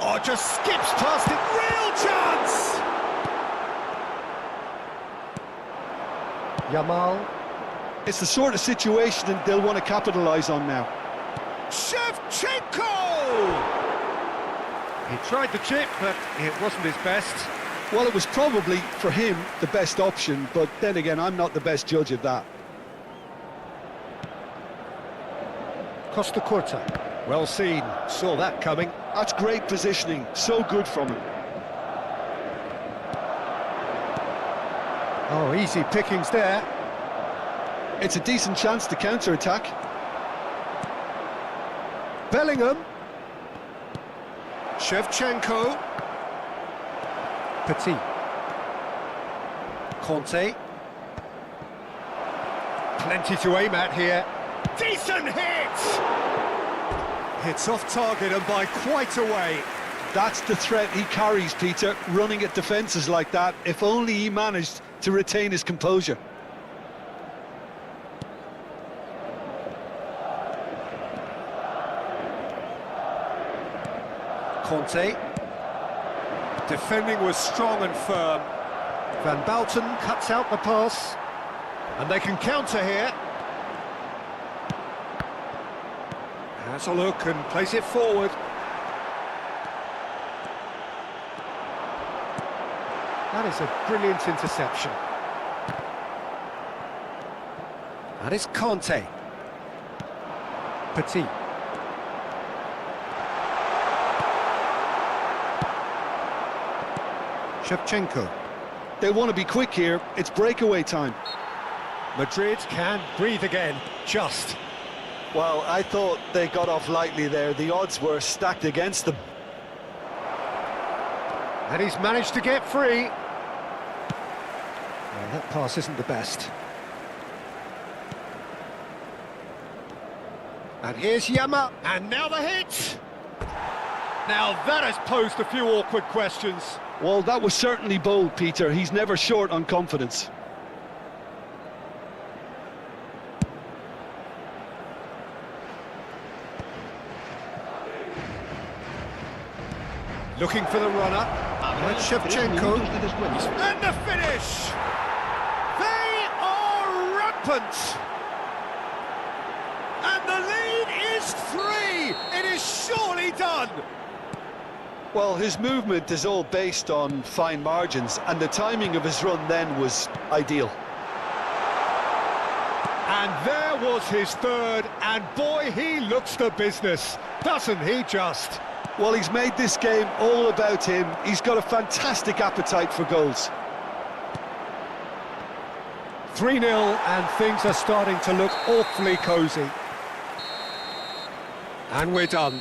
Oh, just skips past it. Real chance! Yamal. It's the sort of situation that they'll want to capitalise on now. Shevchenko! He tried the chip, but it wasn't his best. Well, it was probably, for him, the best option, but then again, I'm not the best judge of that. Costa Curta. Well seen. Saw that coming. That's great positioning. So good from him. Oh, easy pickings there. It's a decent chance to counter-attack. Bellingham. Shevchenko. Petit. Conte. Plenty to aim at here. Decent hit! Hits off target and by quite a way. That's the threat he carries, Peter, running at defences like that, if only he managed to retain his composure. Conte. Defending was strong and firm. Van Bouten cuts out the pass. And they can counter here. Has a look and plays it forward. That is a brilliant interception. That is Conte. Petit. Shevchenko. They want to be quick here. It's breakaway time. Madrid can breathe again. Just. Well, I thought they got off lightly there. The odds were stacked against them. And he's managed to get free. Well, that pass isn't the best. And here's Yama. And now the hit. Now that has posed a few awkward questions. Well, that was certainly bold, Peter. He's never short on confidence. Looking for the runner. And Shevchenko. And the finish! They are rampant! And the lead is 3! It is surely done! Well, his movement is all based on fine margins, and the timing of his run then was ideal. And there was his third, and boy, he looks the business, doesn't he just? Well, he's made this game all about him. He's got a fantastic appetite for goals. 3-0, and things are starting to look awfully cosy. And we're done.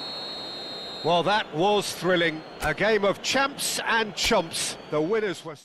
Well, that was thrilling. A game of champs and chumps. The winners were...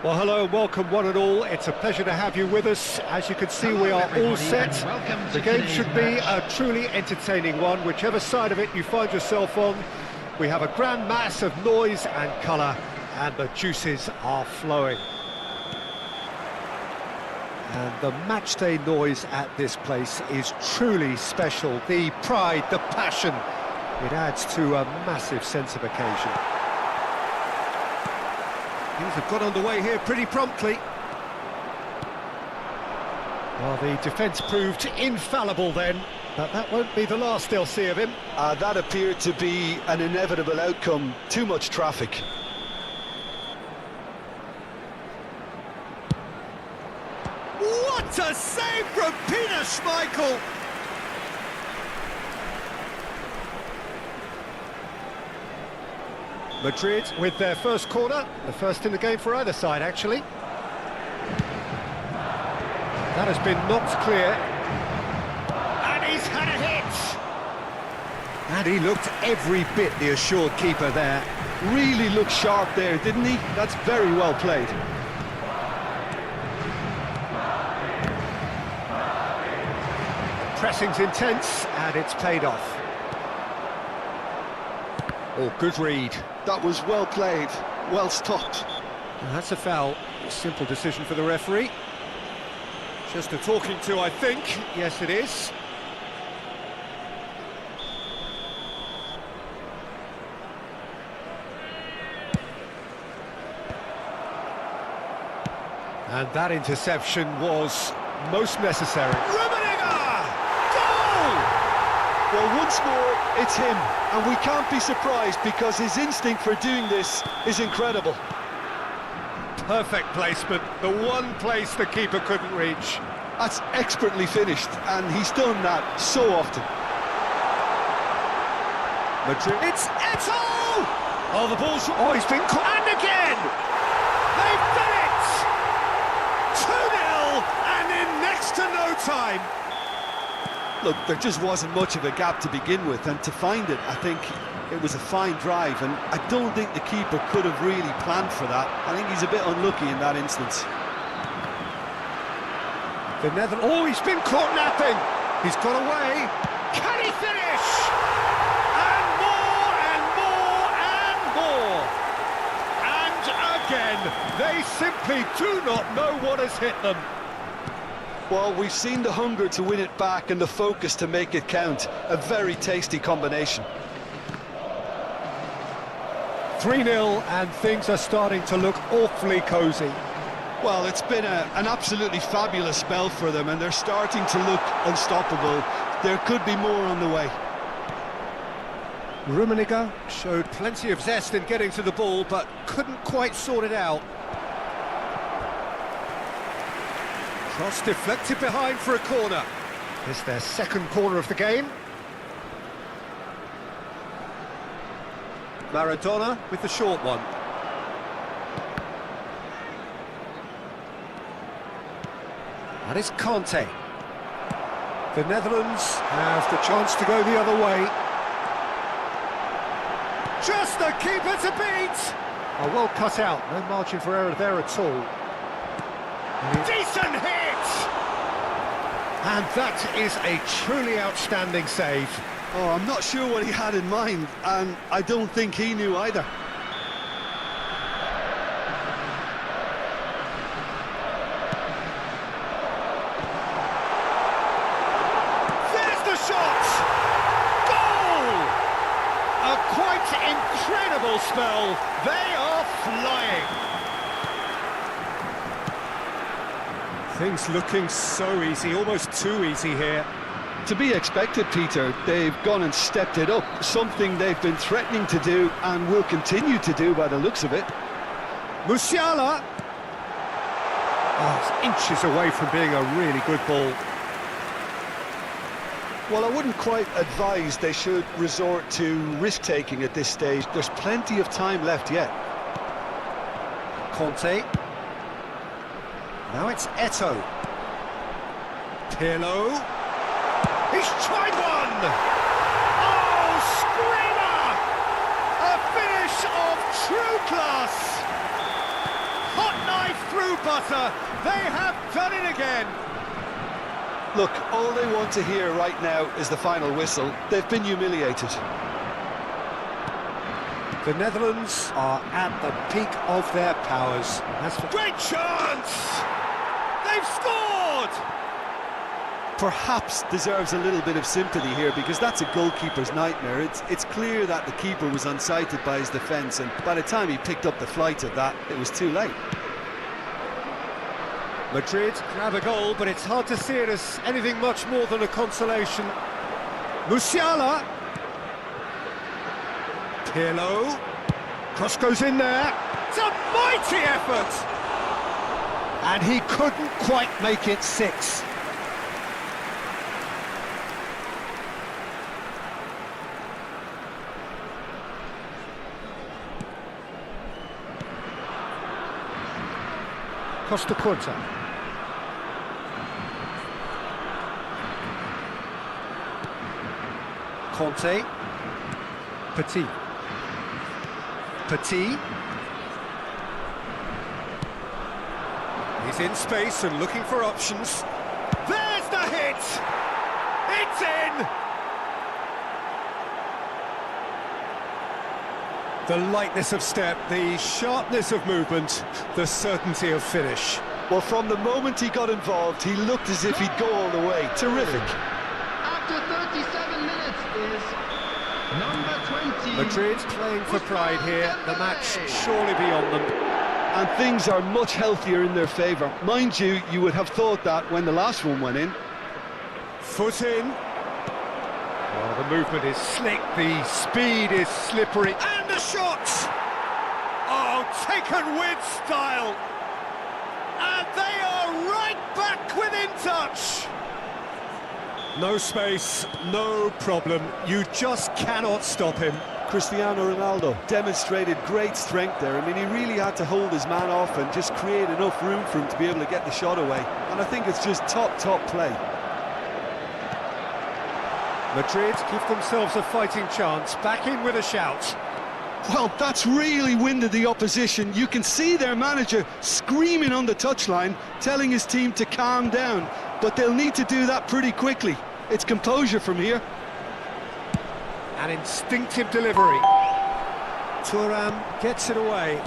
Well, hello and welcome one and all. It's a pleasure to have you with us. As you can see, we are all set. The game should be a truly entertaining one, whichever side of it you find yourself on. We have a grand mass of noise and colour, and the juices are flowing. And the matchday noise at this place is truly special. The pride, the passion, it adds to a massive sense of occasion. Things have got underway here pretty promptly. Well, the defence proved infallible then, but that won't be the last they'll see of him. That appeared to be an inevitable outcome. Too much traffic. What a save from Peter Schmeichel! Madrid with their first corner, the first in the game for either side, actually. That has been knocked clear. And he's had a hit! And he looked every bit the assured keeper there. Really looked sharp there, didn't he? That's very well played. Pressing's intense, and it's paid off. Oh, good read. That was well played, well stopped. And that's a foul. A simple decision for the referee. Just a talking to, I think. Yes, it is. And that interception was most necessary. Well, once more, it's him, and we can't be surprised because his instinct for doing this is incredible. Perfect placement, the one place the keeper couldn't reach. That's expertly finished, and he's done that so often. Madrid. It's Eto! Oh, the ball's... Oh, he's been caught. And again! They've done it! 2-0, and in next to no time. Look, there just wasn't much of a gap to begin with, and to find it, I think it was a fine drive, and I don't think the keeper could have really planned for that. I think he's a bit unlucky in that instance. The Netherlands... Oh, he's been caught napping! He's got away! Can he finish? And more, and more, and more! And again, they simply do not know what has hit them. Well, we've seen the hunger to win it back and the focus to make it count. A very tasty combination. 3-0, and things are starting to look awfully cosy. Well, it's been an absolutely fabulous spell for them, and they're starting to look unstoppable. There could be more on the way. ροպεները showed plenty of zest in getting to the ball, but couldn't quite sort it out. Cross deflected behind for a corner. It's their second corner of the game. Maradona with the short one. That is Conte. The Netherlands have the chance to go the other way. Just the keeper to beat! Oh, well cut out, no margin for error there at all. Decent hit! And that is a truly outstanding save. Oh, I'm not sure what he had in mind, and I don't think he knew either. There's the shot! Goal! A quite incredible spell. They are flying. Things looking so easy, almost too easy here. To be expected, Peter. They've gone and stepped it up, something they've been threatening to do and will continue to do by the looks of it. Musiala! Oh, it's inches away from being a really good ball. Well, I wouldn't quite advise they should resort to risk-taking at this stage. There's plenty of time left yet. Conte. Now it's Eto. Pirlo. He's tried one! Oh, screamer! A finish of true class! Hot knife butter. They have done it again. Look, all they want to hear right now is the final whistle. They've been humiliated. The Netherlands are at the peak of their powers. Great chance! They've scored! Perhaps deserves a little bit of sympathy here, because that's a goalkeeper's nightmare. It's clear that the keeper was unsighted by his defence, and by the time he picked up the flight of that, it was too late. Madrid grab a goal, but it's hard to see it as anything much more than a consolation. Musiala. Pirlo. Cross goes in there. It's a mighty effort! And he couldn't quite make it 6. Costa Curta. Conte. Petit. Petit. He's in space and looking for options. There's the hit! It's in! The lightness of step, the sharpness of movement, the certainty of finish. Well, from the moment he got involved, he looked as if he'd go all the way. Terrific. After 37 minutes is number 20. Madrid playing for pride here, the match surely beyond them. And things are much healthier in their favour. Mind you, you would have thought that when the last one went in. Foot in. Oh, the movement is slick, the speed is slippery, and the shot! Oh, taken with style! And they are right back within touch! No space, no problem, you just cannot stop him. Cristiano Ronaldo demonstrated great strength there. I mean, he really had to hold his man off and just create enough room for him to be able to get the shot away. And I think it's just top play. Madrid give themselves a fighting chance, back in with a shout. Well, that's really winded the opposition. You can see their manager screaming on the touchline, telling his team to calm down. But they'll need to do that pretty quickly. It's composure from here. An instinctive delivery. Thuram gets it away.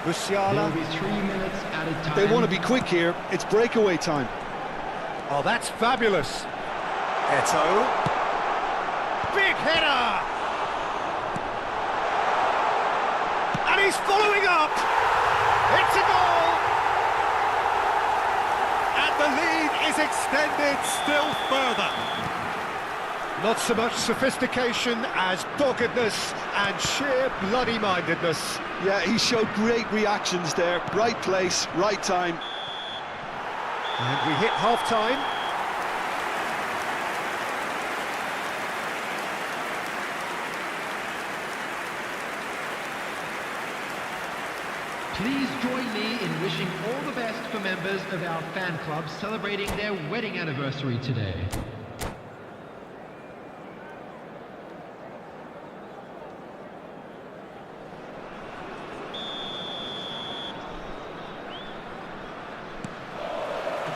Musiala. There'll be 3 minutes at a time. They want to be quick here. It's breakaway time. Oh, that's fabulous. Eto'o. Big header! And he's following up! It's a goal! And the lead is extended still further. Not so much sophistication as doggedness and sheer bloody-mindedness. Yeah, he showed great reactions there. Right place, right time. And we hit half-time. Please join me in wishing all the best for members of our fan club celebrating their wedding anniversary today.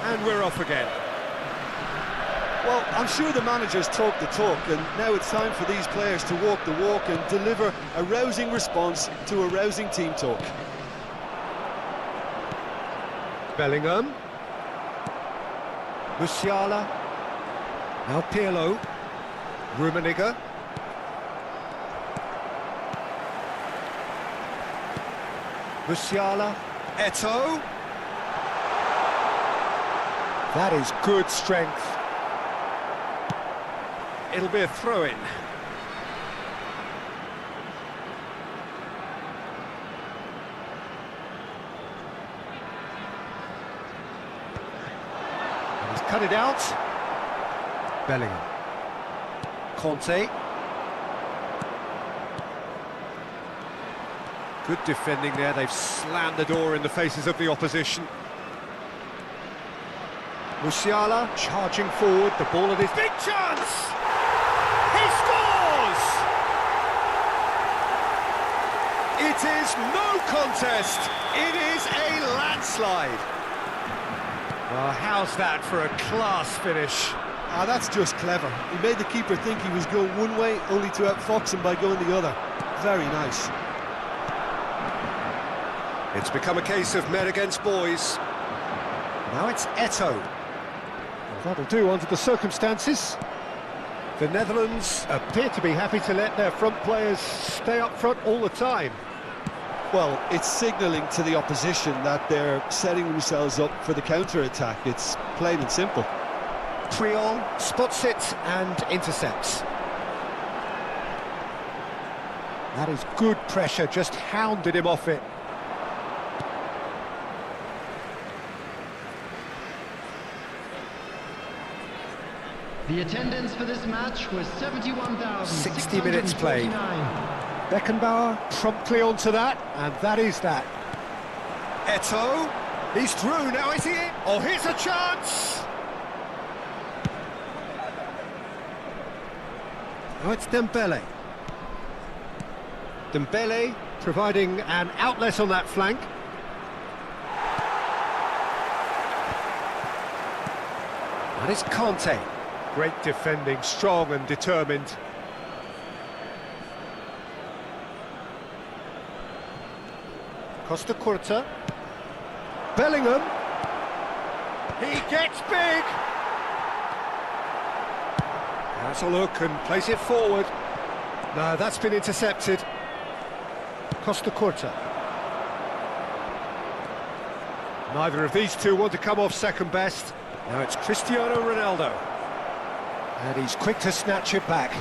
And we're off again. Well, I'm sure the manager's talked the talk, and now it's time for these players to walk the walk and deliver a rousing response to a rousing team talk. Bellingham. Musiala. Now Pirlo. Rummenigge. Musiala. Eto'o. That is good strength. It'll be a throw-in. He's cut it out. Bellingham. Conte. Good defending there. They've slammed the door in the faces of the opposition. Musiala charging forward, the ball at his big chance! He scores! It is no contest. It is a landslide. Well, how's that for a class finish? Ah, that's just clever. He made the keeper think he was going one way, only to outfox him by going the other. Very nice. It's become a case of men against boys. Now it's Eto'o. Well, that'll do under the circumstances. The Netherlands appear to be happy to let their front players stay up front all the time. Well, it's signalling to the opposition that they're setting themselves up for the counter-attack. It's plain and simple. Triol spots it and intercepts. That is good pressure, just hounded him off it. The attendance for this match was 71,000. 60 minutes played. Beckenbauer promptly onto that, and that is that. Eto'o, he's through, now is he in? Oh, here's a chance! Now it's Dembele. Dembele providing an outlet on that flank. And it's Conte. Great defending, strong and determined. Costa Curta. Bellingham. He gets big. Has a look and plays it forward. No, that's been intercepted. Costa Curta. Neither of these two want to come off second best. Now it's Cristiano Ronaldo. And he's quick to snatch it back.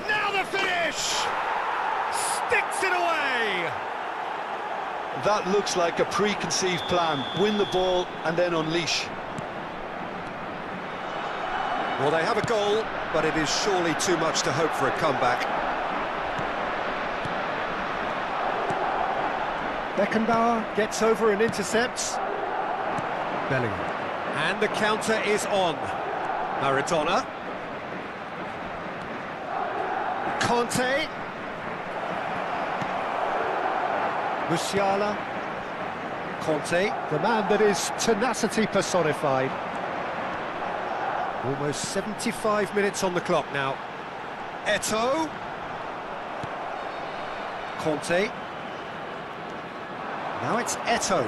Now the finish! Sticks it away! That looks like a preconceived plan. Win the ball and then unleash. Well, they have a goal, but it is surely too much to hope for a comeback. Beckenbauer gets over and intercepts. Bellingham. And the counter is on. Maradona. Conte. Musiala. Conte, the man that is tenacity personified. Almost 75 minutes on the clock now. Eto'o. Conte. Now it's Eto'o.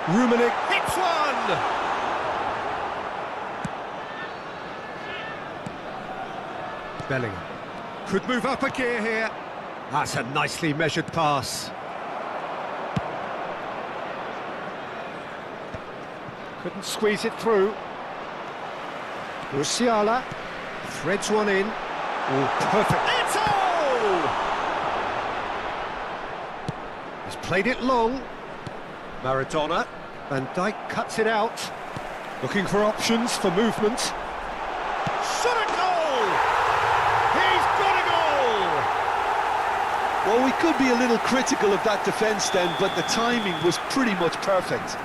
Rummenigge hits one! Bellingham. Could move up a gear here. That's a nicely measured pass. Couldn't squeeze it through. Musiala threads one in. Oh, perfect. Eto'o! He's played it long. Maradona. Van Dijk cuts it out. Looking for options for movement. Shot a goal! He's got a goal! Well, we could be a little critical of that defence then, but the timing was pretty much perfect.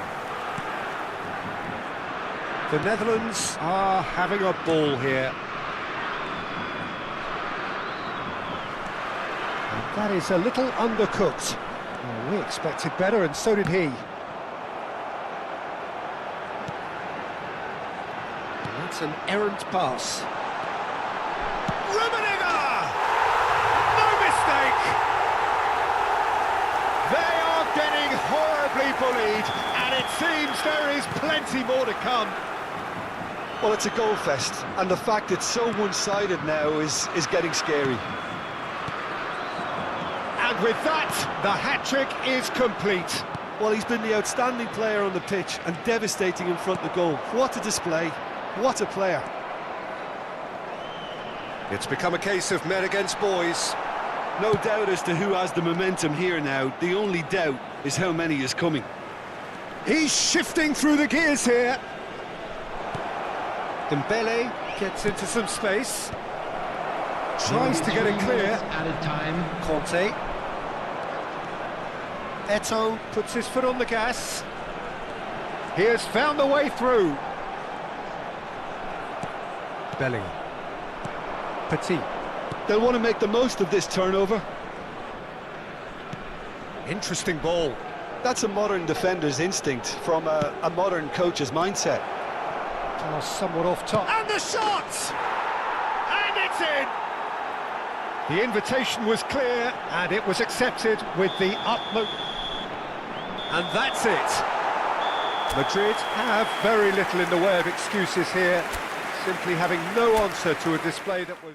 The Netherlands are having a ball here. And that is a little undercooked. Well, we expected better, and so did he. And that's an errant pass. Rummenigge! No mistake! They are getting horribly bullied, and it seems there is plenty more to come. Well, it's a goal fest, and the fact it's so one-sided now is getting scary. And with that, the hat-trick is complete. Well, he's been the outstanding player on the pitch and devastating in front of the goal. What a display, what a player. It's become a case of men against boys. No doubt as to who has the momentum here now. The only doubt is how many is coming. He's shifting through the gears here. Dembele gets into some space. Tries to get it clear. Added time. Conte. Eto'o puts his foot on the gas. He has found the way through. Bellingham. Petit. They'll want to make the most of this turnover. Interesting ball. That's a modern defender's instinct from a modern coach's mindset. Oh, somewhat off top. And the shot! And it's in! The invitation was clear, and it was accepted with the utmost... And that's it! Madrid have very little in the way of excuses here, simply having no answer to a display that was...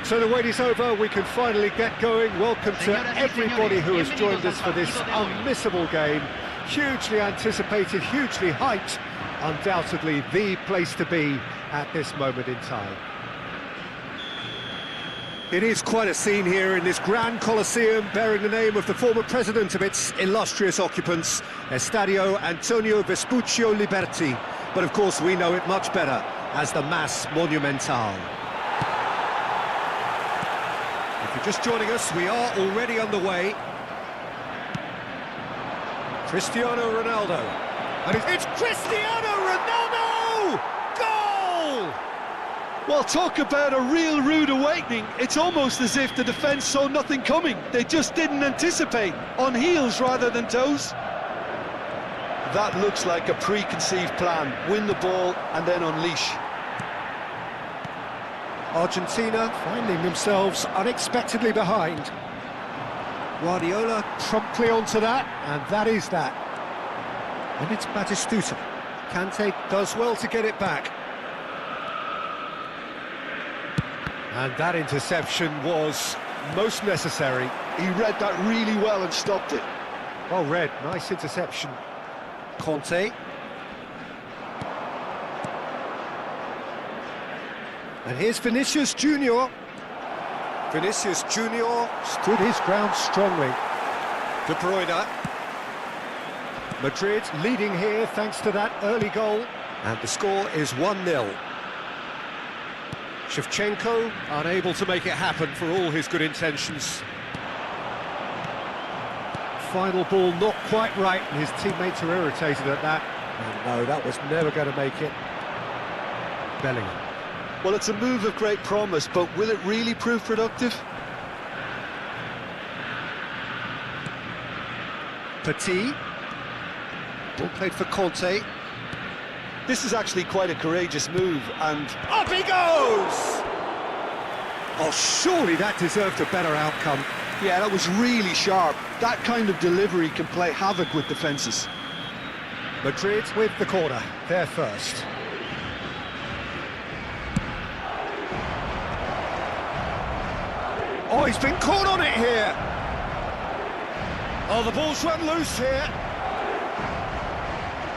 So the wait is over, we can finally get going. Welcome to everybody who has joined us for this unmissable game. Hugely anticipated, hugely hyped. Undoubtedly the place to be at this moment in time. It is quite a scene here in this grand Colosseum, bearing the name of the former president of its illustrious occupants, Estadio Antonio Vespuccio Liberti. But of course we know it much better as the Mas Monumental. If you're just joining us, we are already underway. Cristiano Ronaldo. And it's Cristiano Ronaldo! Goal! Well, talk about a real rude awakening. It's almost as if the defence saw nothing coming. They just didn't anticipate. On heels rather than toes. That looks like a preconceived plan. Win the ball and then unleash. Argentina finding themselves unexpectedly behind. Guardiola promptly onto that, and that is that. And it's Batistuta. Kante does well to get it back. And that interception was most necessary. He read that really well and stopped it. Well read, nice interception. Conte. And here's Vinicius Junior. Vinicius Junior stood his ground strongly. De Bruyne. Madrid leading here thanks to that early goal. And the score is 1-0. Shevchenko unable to make it happen for all his good intentions. Final ball not quite right, and his teammates are irritated at that. And no, that was never going to make it. Bellingham. Well, it's a move of great promise, but will it really prove productive? Petit. Ball played for Conte. This is actually quite a courageous move, and Up he goes! Oh, surely that deserved a better outcome. yeah, that was really sharp. That kind of delivery can play havoc with defences. Madrid with the corner, they're first. Oh, he's been caught on it here. Oh, the ball's run loose here.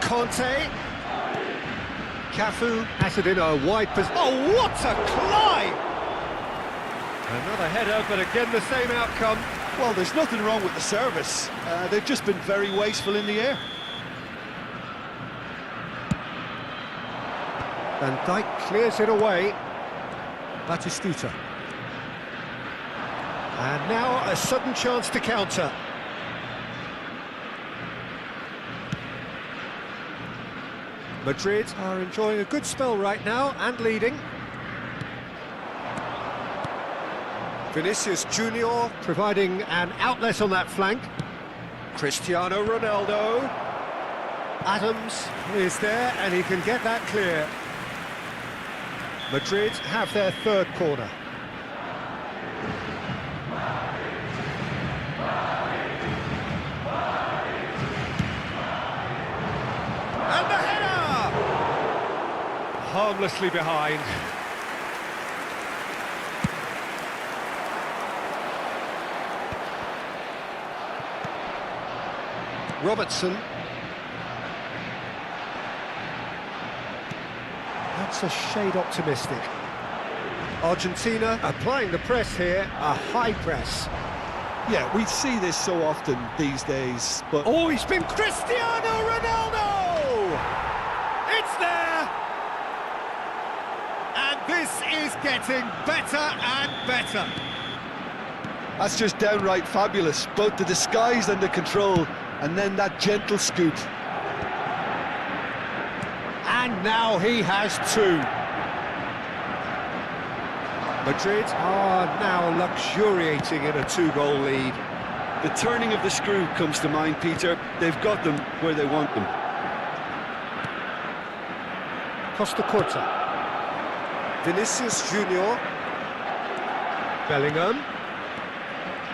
Conte. Cafu has it in a wide position. Oh, what a climb! Another header, but again the same outcome. Well, there's nothing wrong with the service. They've just been very wasteful in the air. Van Dijk clears it away. Batistuta. And now a sudden chance to counter. Madrid are enjoying a good spell right now and leading. Vinicius Junior providing an outlet on that flank. Cristiano Ronaldo. Adams is there and he can get that clear. Madrid have their third corner. And the header! Harmlessly behind. Robertson. That's a shade optimistic. Argentina applying the press here, a high press. Yeah, we see this so often these days, but Oh, he's been Cristiano Ronaldo! It's there! And this is getting better and better. that's just downright fabulous. Both the disguise and the control, and then that gentle scoop. And now he has two. Madrid are now luxuriating in a two-goal lead. The turning of the screw comes to mind, Peter. They've got them where they want them. Costa Curta. Vinicius Junior. Bellingham.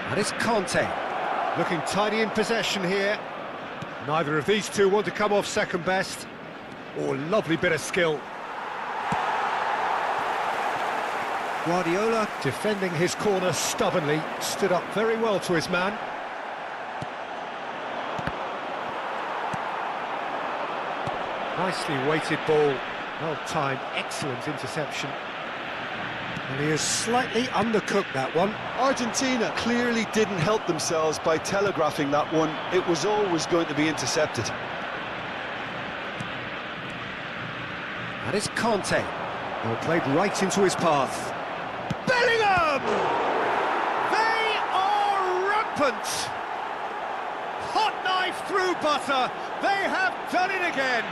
And it's Conte. Looking tidy in possession here. Neither of these two want to come off second best. Oh, lovely bit of skill. Guardiola defending his corner stubbornly, stood up very well to his man. Nicely weighted ball, well timed, excellent interception. And he has slightly undercooked that one. Argentina clearly didn't help themselves by telegraphing that one. It was always going to be intercepted. And it's Conte. Well, played right into his path. Bellingham! They are rampant! Hot knife through butter. They have done it again.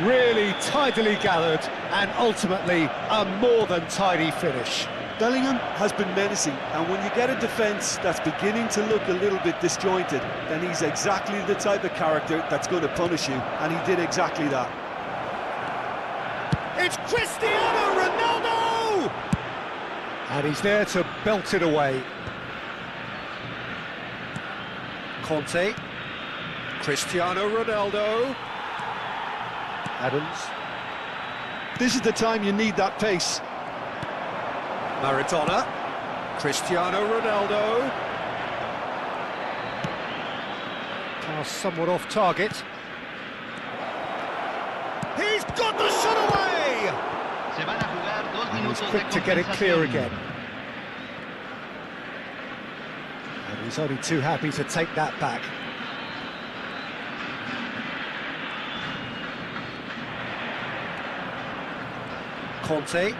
Really tidily gathered and ultimately a more than tidy finish. Bellingham has been menacing, and when you get a defence that's beginning to look a little bit disjointed, then he's exactly the type of character that's going to punish you, and he did exactly that. It's Cristiano Ronaldo! And he's there to belt it away. Conte. Cristiano Ronaldo. Adams. This is the time you need that pace. Maradona. Cristiano Ronaldo. Pass somewhat off target. He's got the shot away! Se van a jugar 2 And he's minutos quick de to get it clear compensación. again. And he's only too happy to take that back. Conte.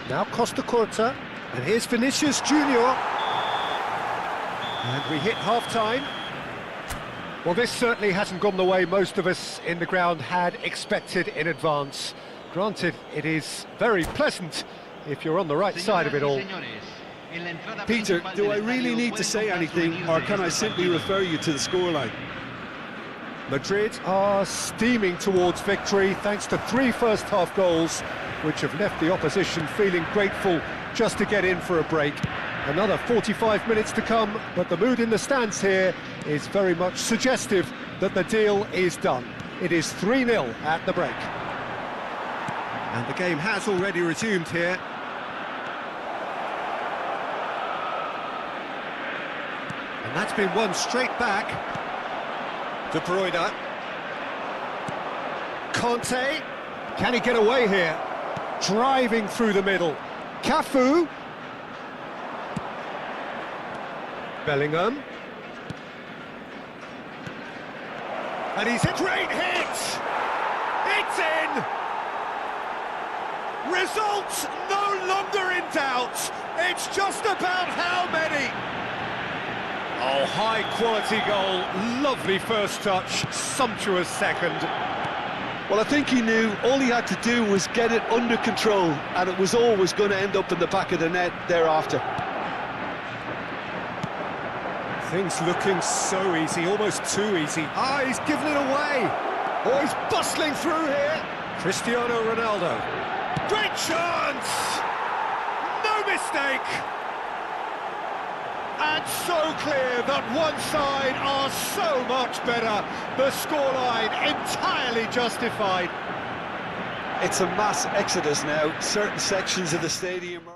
Now Costa Curta. And here's Vinicius Junior. And we hit half-time. Well, this certainly hasn't gone the way most of us in the ground had expected in advance. Granted, it is very pleasant if you're on the right side of it all. Señores, Peter, do I really need to say anything, or can I simply refer you to the scoreline? Madrid are steaming towards victory thanks to 3 first-half goals, which have left the opposition feeling grateful just to get in for a break. Another 45 minutes to come, but the mood in the stands here is very much suggestive that the deal is done. It is 3-0 at the break. And the game has already resumed here. And that's been won straight back. De Bruyne. Conte. Can he get away here? Driving through the middle. Cafu. Bellingham. And he's a great hit! It's in! Results no longer in doubt. It's just about how many. Oh, high-quality goal. Lovely first touch. Sumptuous second. Well, I think he knew all he had to do was get it under control, and it was always going to end up in the back of the net thereafter. Things looking so easy, almost too easy. Ah, he's given it away. Oh, he's bustling through here. Cristiano Ronaldo. Great chance! No mistake! And so clear that one side are so much better. The scoreline entirely justified. It's a mass exodus now. Certain sections of the stadium are...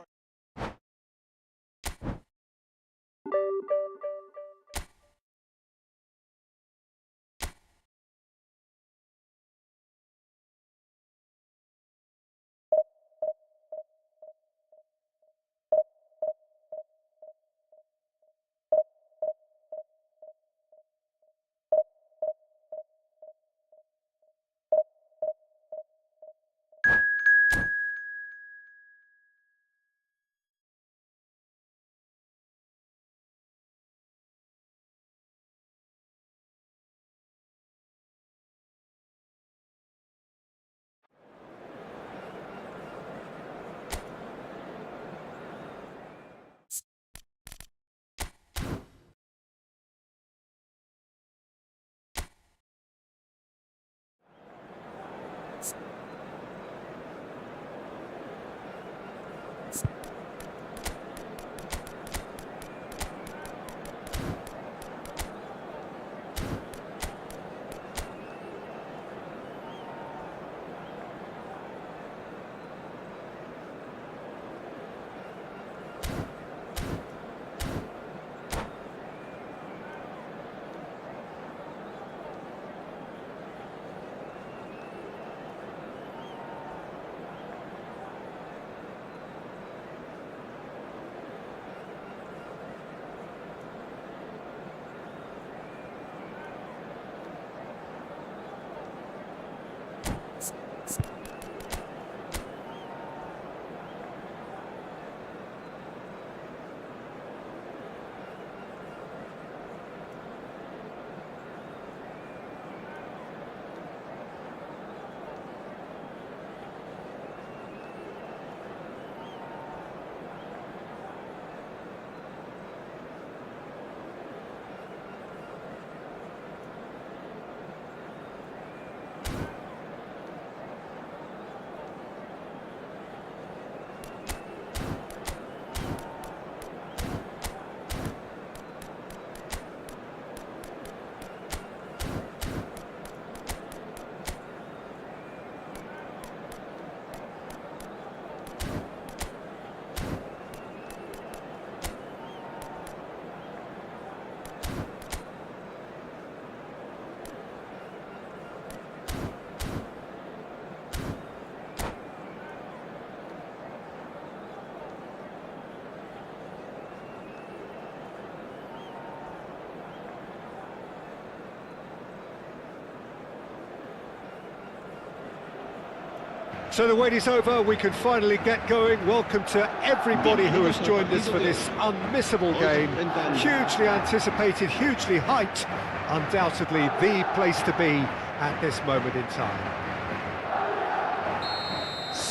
So the wait is over, we can finally get going. Welcome to everybody who has joined us for this unmissable game. Hugely anticipated, hugely hyped. Undoubtedly the place to be at this moment in time.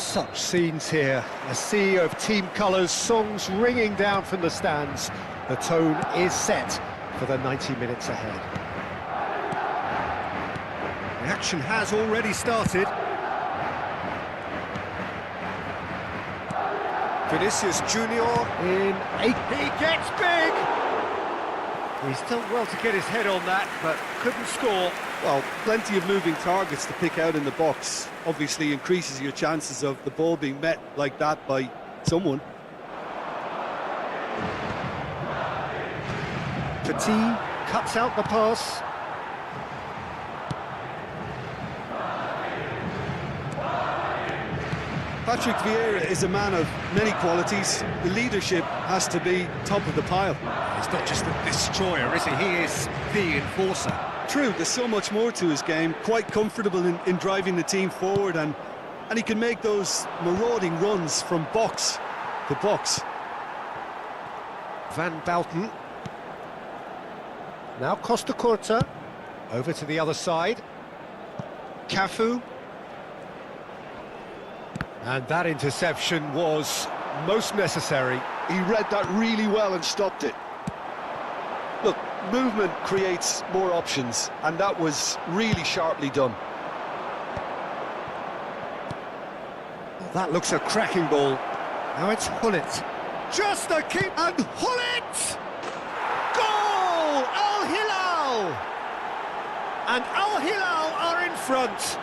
Such scenes here. A sea of team colours, songs ringing down from the stands. The tone is set for the 90 minutes ahead. The action has already started. Vinicius Junior in 8. He gets big! He's done well to get his head on that, but couldn't score. Well, plenty of moving targets to pick out in the box. Obviously increases your chances of the ball being met like that by someone. Petit cuts out the pass. Patrick Vieira is a man of many qualities. The leadership has to be top of the pile. He's not just a destroyer, is he? He is the enforcer. True, there's so much more to his game. Quite comfortable in driving the team forward, and he can make those marauding runs from box to box. Van Bouten. Now Costa Corta. Over to the other side. Cafu. And that interception was most necessary. He read that really well and stopped it. Look, movement creates more options, and that was really sharply done. That looks a cracking ball. Now it's Hullet. Just a keep and Hullet! Goal! Al Hilal! And Al Hilal are in front.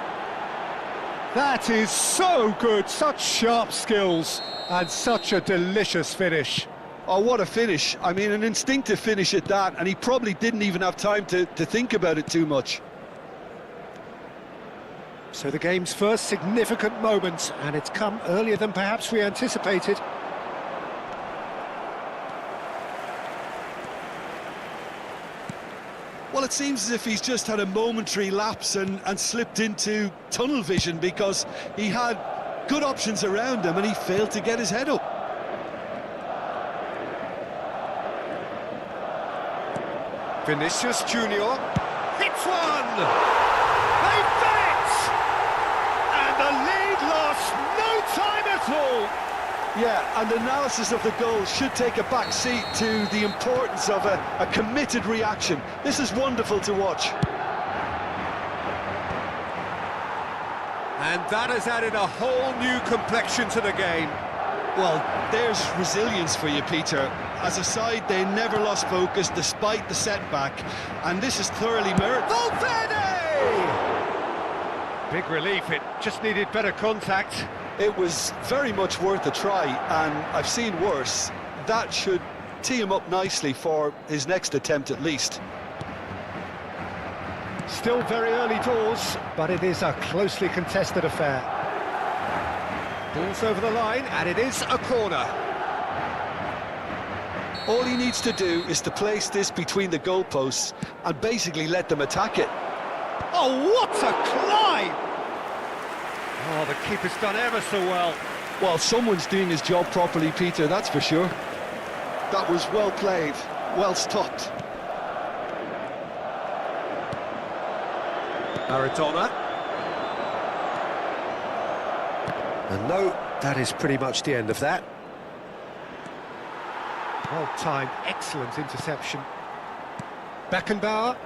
That is so good, such sharp skills and such a delicious finish. Oh, what a finish. I mean, an instinctive finish at that, and he probably didn't even have time to think about it too much. So the game's first significant moment, and it's come earlier than perhaps we anticipated. Well, it seems as if he's just had a momentary lapse and slipped into tunnel vision, because he had good options around him and he failed to get his head up. Vinicius Junior hits one! They've done it! And the lead lost no time at all! Yeah, and analysis of the goal should take a back seat to the importance of a committed reaction. This is wonderful to watch. And that has added a whole new complexion to the game. Well, there's resilience for you, Peter. As a side, they never lost focus despite the setback, and this is thoroughly merited. Valverde! Big relief, it just needed better contact. It was very much worth a try, and I've seen worse. That should tee him up nicely for his next attempt at least. Still very early doors, but it is a closely contested affair. Ball's over the line, and it is a corner. All he needs to do is to place this between the goalposts and basically let them attack it. Oh, what a climb! Oh, the keeper's done ever so well. Well, someone's doing his job properly, Peter, that's for sure. That was well played, well stopped. Maradona. And no, that is pretty much the end of that. Well-timed, excellent interception. Beckenbauer.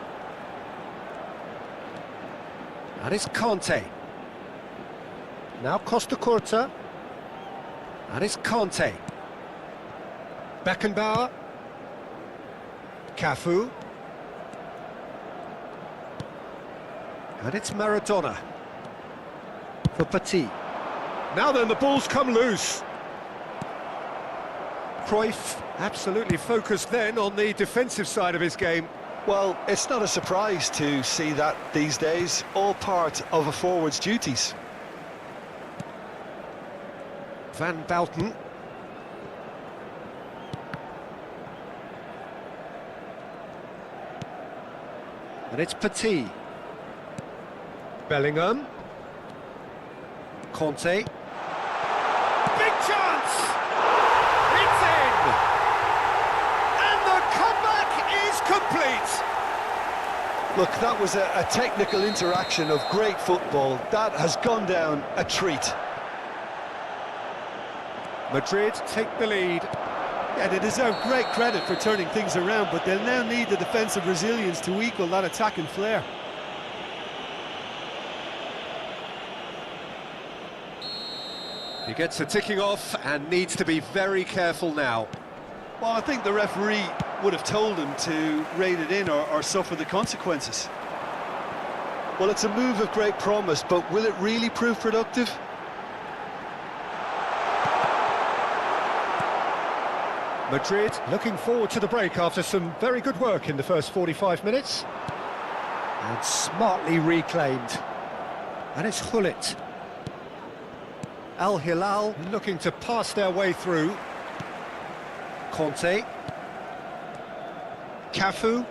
That is Conte. Now Costa Corta. That is Conte. Beckenbauer. Cafu. And it's Maradona. For Petit. Now then, the ball's come loose. Cruyff absolutely focused then on the defensive side of his game. Well, it's not a surprise to see that these days, all part of a forward's duties. Van Bouten. And it's Petit. Bellingham. Conte. Big chance! It's in! And the comeback is complete! Look, that was a technical interaction of great football. That has gone down a treat. Madrid take the lead. Yeah, they deserve great credit for turning things around, but they'll now need the defensive resilience to equal that attacking flair. He gets a ticking off and needs to be very careful now. Well, I think the referee would have told him to rein it in or suffer the consequences. Well, it's a move of great promise, but will it really prove productive? Madrid looking forward to the break after some very good work in the first 45 minutes. And smartly reclaimed. And it's Gullit. Al Hilal looking to pass their way through. Conte. Cafu.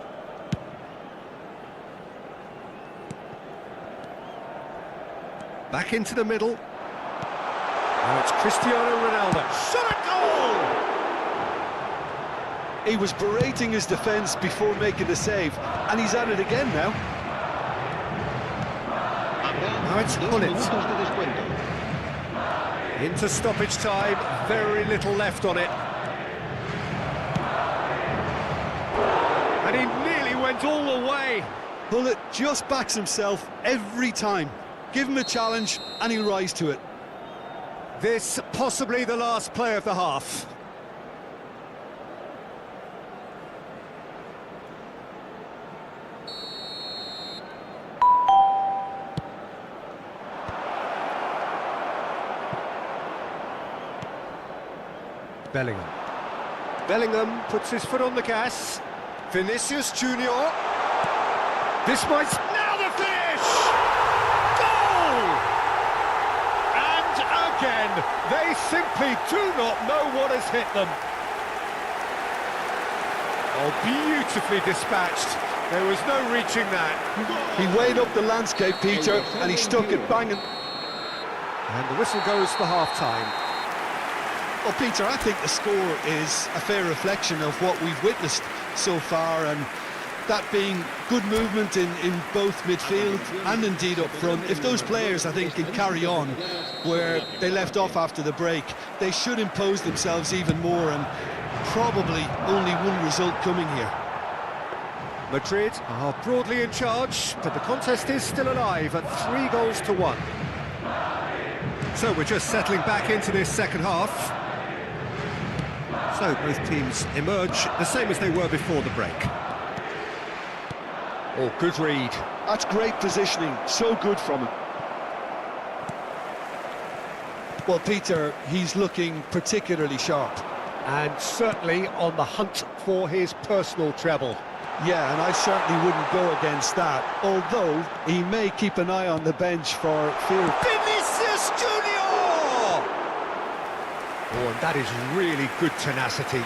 Back into the middle. Now it's Cristiano Ronaldo. Shot at goal! He was berating his defence before making the save, and he's at it again now. Now it's Gullit. Into stoppage time, very little left on it. And he nearly went all the way. Gullit just backs himself every time. Give him a challenge and he'll rise to it. This possibly the last play of the half. Bellingham. Bellingham puts his foot on the gas. Vinicius Junior. This might... Now the finish! Goal! And again, they simply do not know what has hit them. Oh, beautifully dispatched. There was no reaching that. He weighed up the landscape, Peter, and he stuck it banging. And the whistle goes for half-time. Well, Peter, I think the score is a fair reflection of what we've witnessed so far, and that being good movement in both midfield and indeed up front. If those players, I think, can carry on where they left off after the break, they should impose themselves even more, and probably only one result coming here. Madrid are broadly in charge, but the contest is still alive at 3-1. So we're just settling back into this second half. So both teams emerge the same as they were before the break. Oh, good read. That's great positioning, so good from him. Well, Peter, he's looking particularly sharp. And certainly on the hunt for his personal treble. Yeah, and I certainly wouldn't go against that, although he may keep an eye on the bench for fear of... Vinicius Junior! Oh, and that is really good tenacity.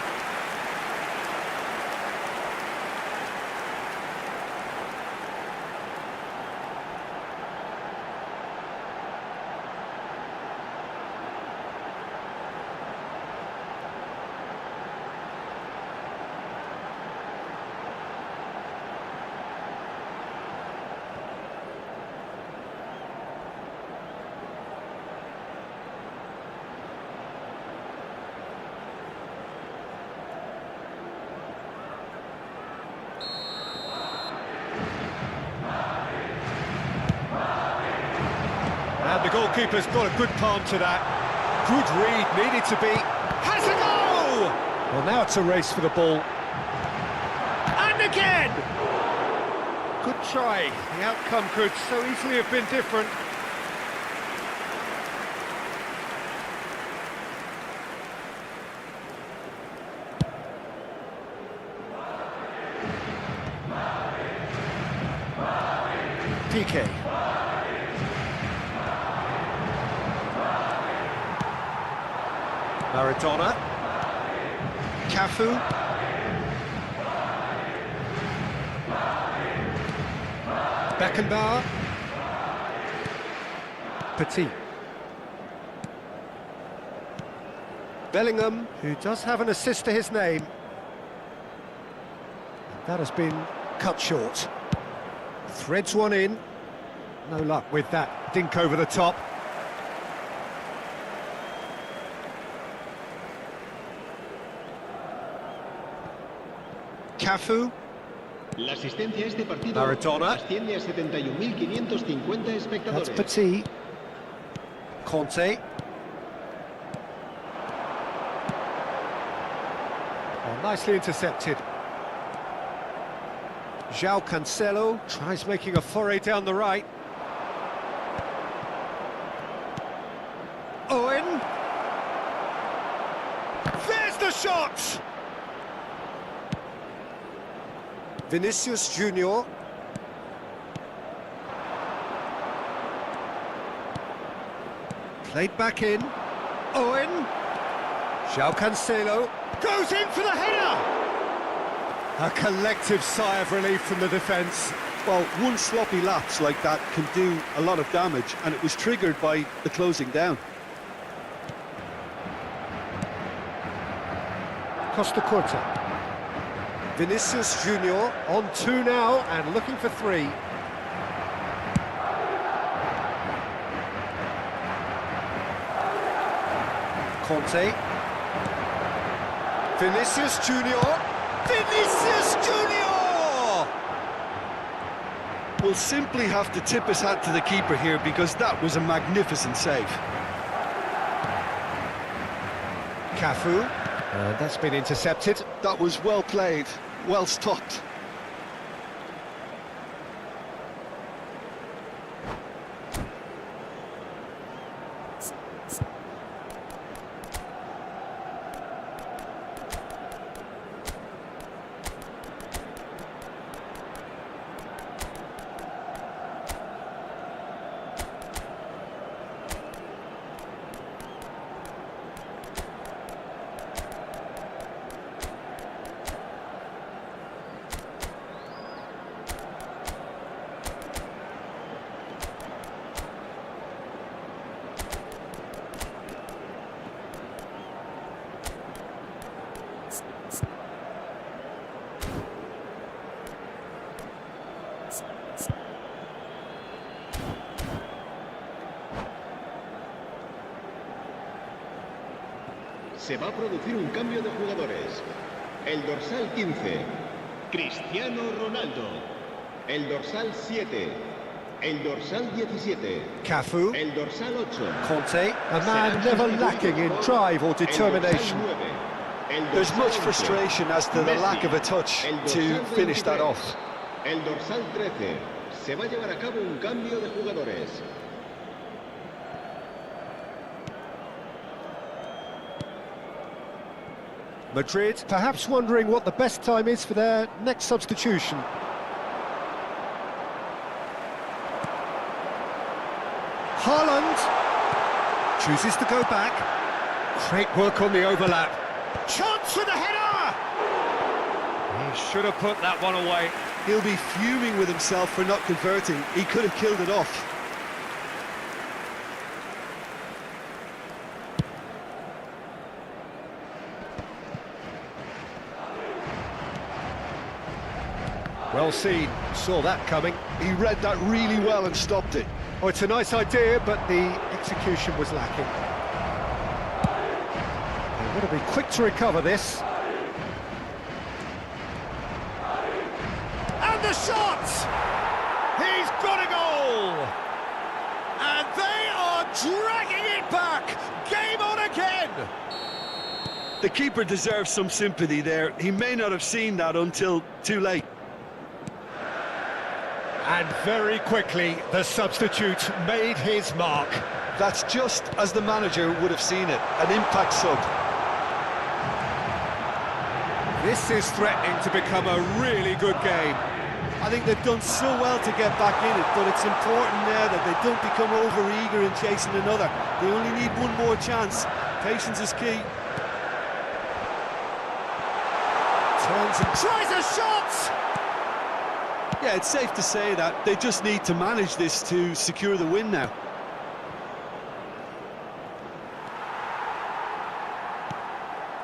And the goalkeeper's got a good palm to that. Good read, needed to be. Has a goal! Well, now it's a race for the ball. And again! Good try. The outcome could so easily have been different. PK. Maradona. Cafu. Beckenbauer. Petit. Bellingham, who does have an assist to his name. That has been cut short. Threads one in. No luck with that dink over the top. Cafu. La asistencia a este partido Maradona. asciende a 71.550 That's espectadores. Petit. Conte. Oh, nicely intercepted. João Cancelo tries making a foray down the right. Owen. There's the shot! Vinicius Junior. Played back in. Owen. João Cancelo goes in for the header! A collective sigh of relief from the defence. Well, one sloppy lapse like that can do a lot of damage, and it was triggered by the closing down. Costa Curta. Vinicius Junior on 2 now and looking for 3. Conte. Vinicius Junior. Vinicius Junior! We'll simply have to tip his hat to the keeper here because that was a magnificent save. Cafu. That's been intercepted. That was well played, well stopped. Se va a producir un cambio de jugadores. El dorsal 15, Cristiano Ronaldo. El dorsal 7, el dorsal 17. Cafu. El dorsal 8. Conte. A man never lacking in drive or determination. There's much frustration as to the lack of a touch to finish that off. El dorsal 13. Se va a llevar a cabo un cambio de jugadores. Madrid perhaps wondering what the best time is for their next substitution. Haaland chooses to go back. Great work on the overlap. Chance for the header! He should have put that one away. He'll be fuming with himself for not converting. He could have killed it off. Well seen, saw that coming. He read that really well and stopped it. Oh, it's a nice idea, but the execution was lacking. They've got to be quick to recover this. And the shot! He's got a goal! And they are dragging it back! Game on again! The keeper deserves some sympathy there. He may not have seen that until too late. And very quickly, the substitute made his mark. That's just as the manager would have seen it, an impact sub. This is threatening to become a really good game. I think they've done so well to get back in it, but it's important now that they don't become over-eager in chasing another. They only need one more chance. Patience is key. Turns and tries a shot! Yeah, it's safe to say that they just need to manage this to secure the win now.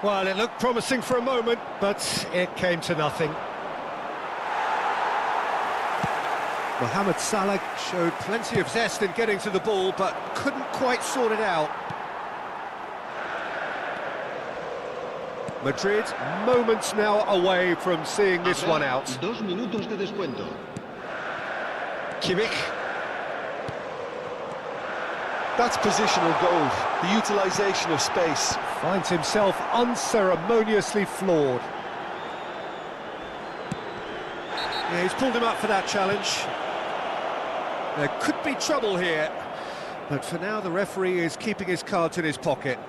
Well, it looked promising for a moment, but it came to nothing. Mohamed Salah showed plenty of zest in getting to the ball, but couldn't quite sort it out. Madrid, moments now away from seeing this one out. 2 minutos de descuento. Kimmich. That's positional gold, the utilisation of space. Finds himself unceremoniously floored. Yeah, he's pulled him up for that challenge. There could be trouble here, but for now the referee is keeping his cards in his pocket.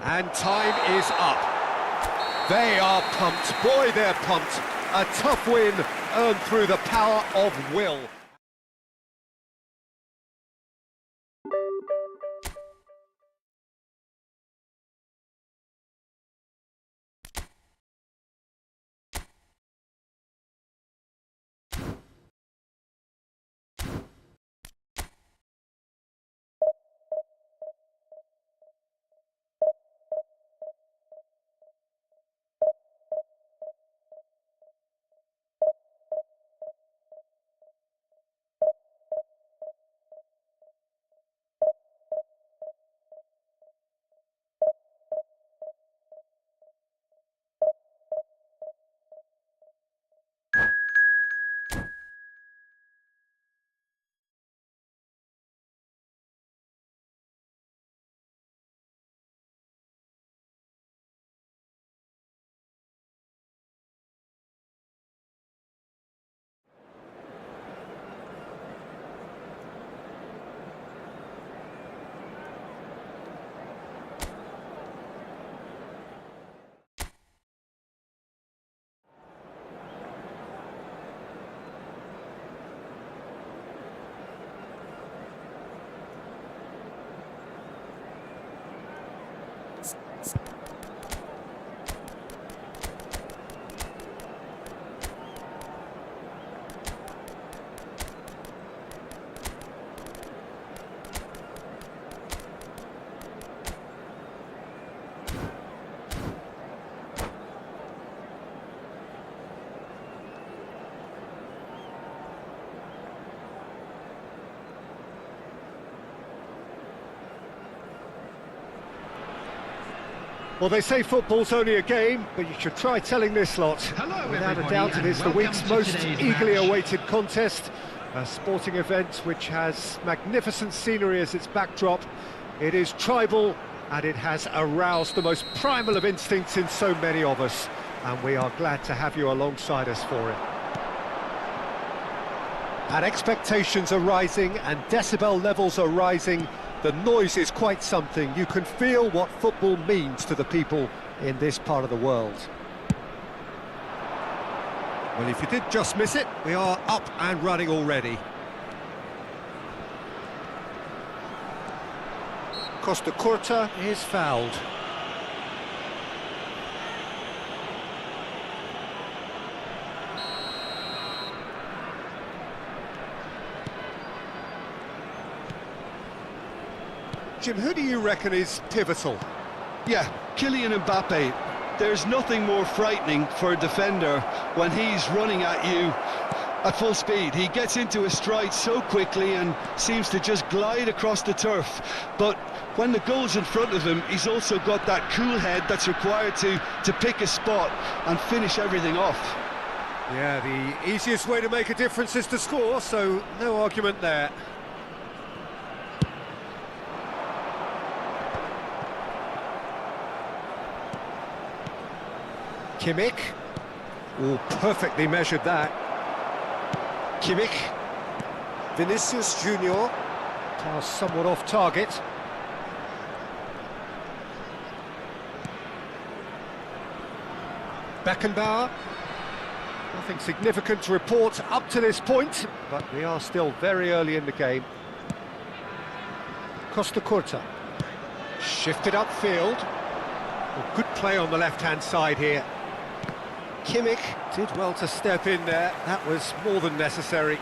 And time is up. They are pumped. Boy, they're pumped. A tough win earned through the power of will. Well, they say football's only a game, but you should try telling this lot. Hello, Without a everybody, doubt, it and is the welcome week's to most today's eagerly match. awaited contest. A sporting event which has magnificent scenery as its backdrop. It is tribal, and it has aroused the most primal of instincts in so many of us. And we are glad to have you alongside us for it. And expectations are rising, and decibel levels are rising. The noise is quite something. You can feel what football means to the people in this part of the world. Well, if you did just miss it, we are up and running already. Costa Curta is fouled. Jim, who do you reckon is pivotal? Yeah, Kylian Mbappe. There's nothing more frightening for a defender when he's running at you at full speed. He gets into a stride so quickly and seems to just glide across the turf. But when the goal's in front of him, he's also got that cool head that's required to pick a spot and finish everything off. Yeah, the easiest way to make a difference is to score, so no argument there. Kimmich. Oh, perfectly measured that. Kimmich. Vinicius Junior. Pass somewhat off target. Beckenbauer. Nothing significant to report up to this point, but we are still very early in the game. Costa Curta. Shifted upfield. Well, good play on the left-hand side here. Kimmich did well to step in there. That was more than necessary.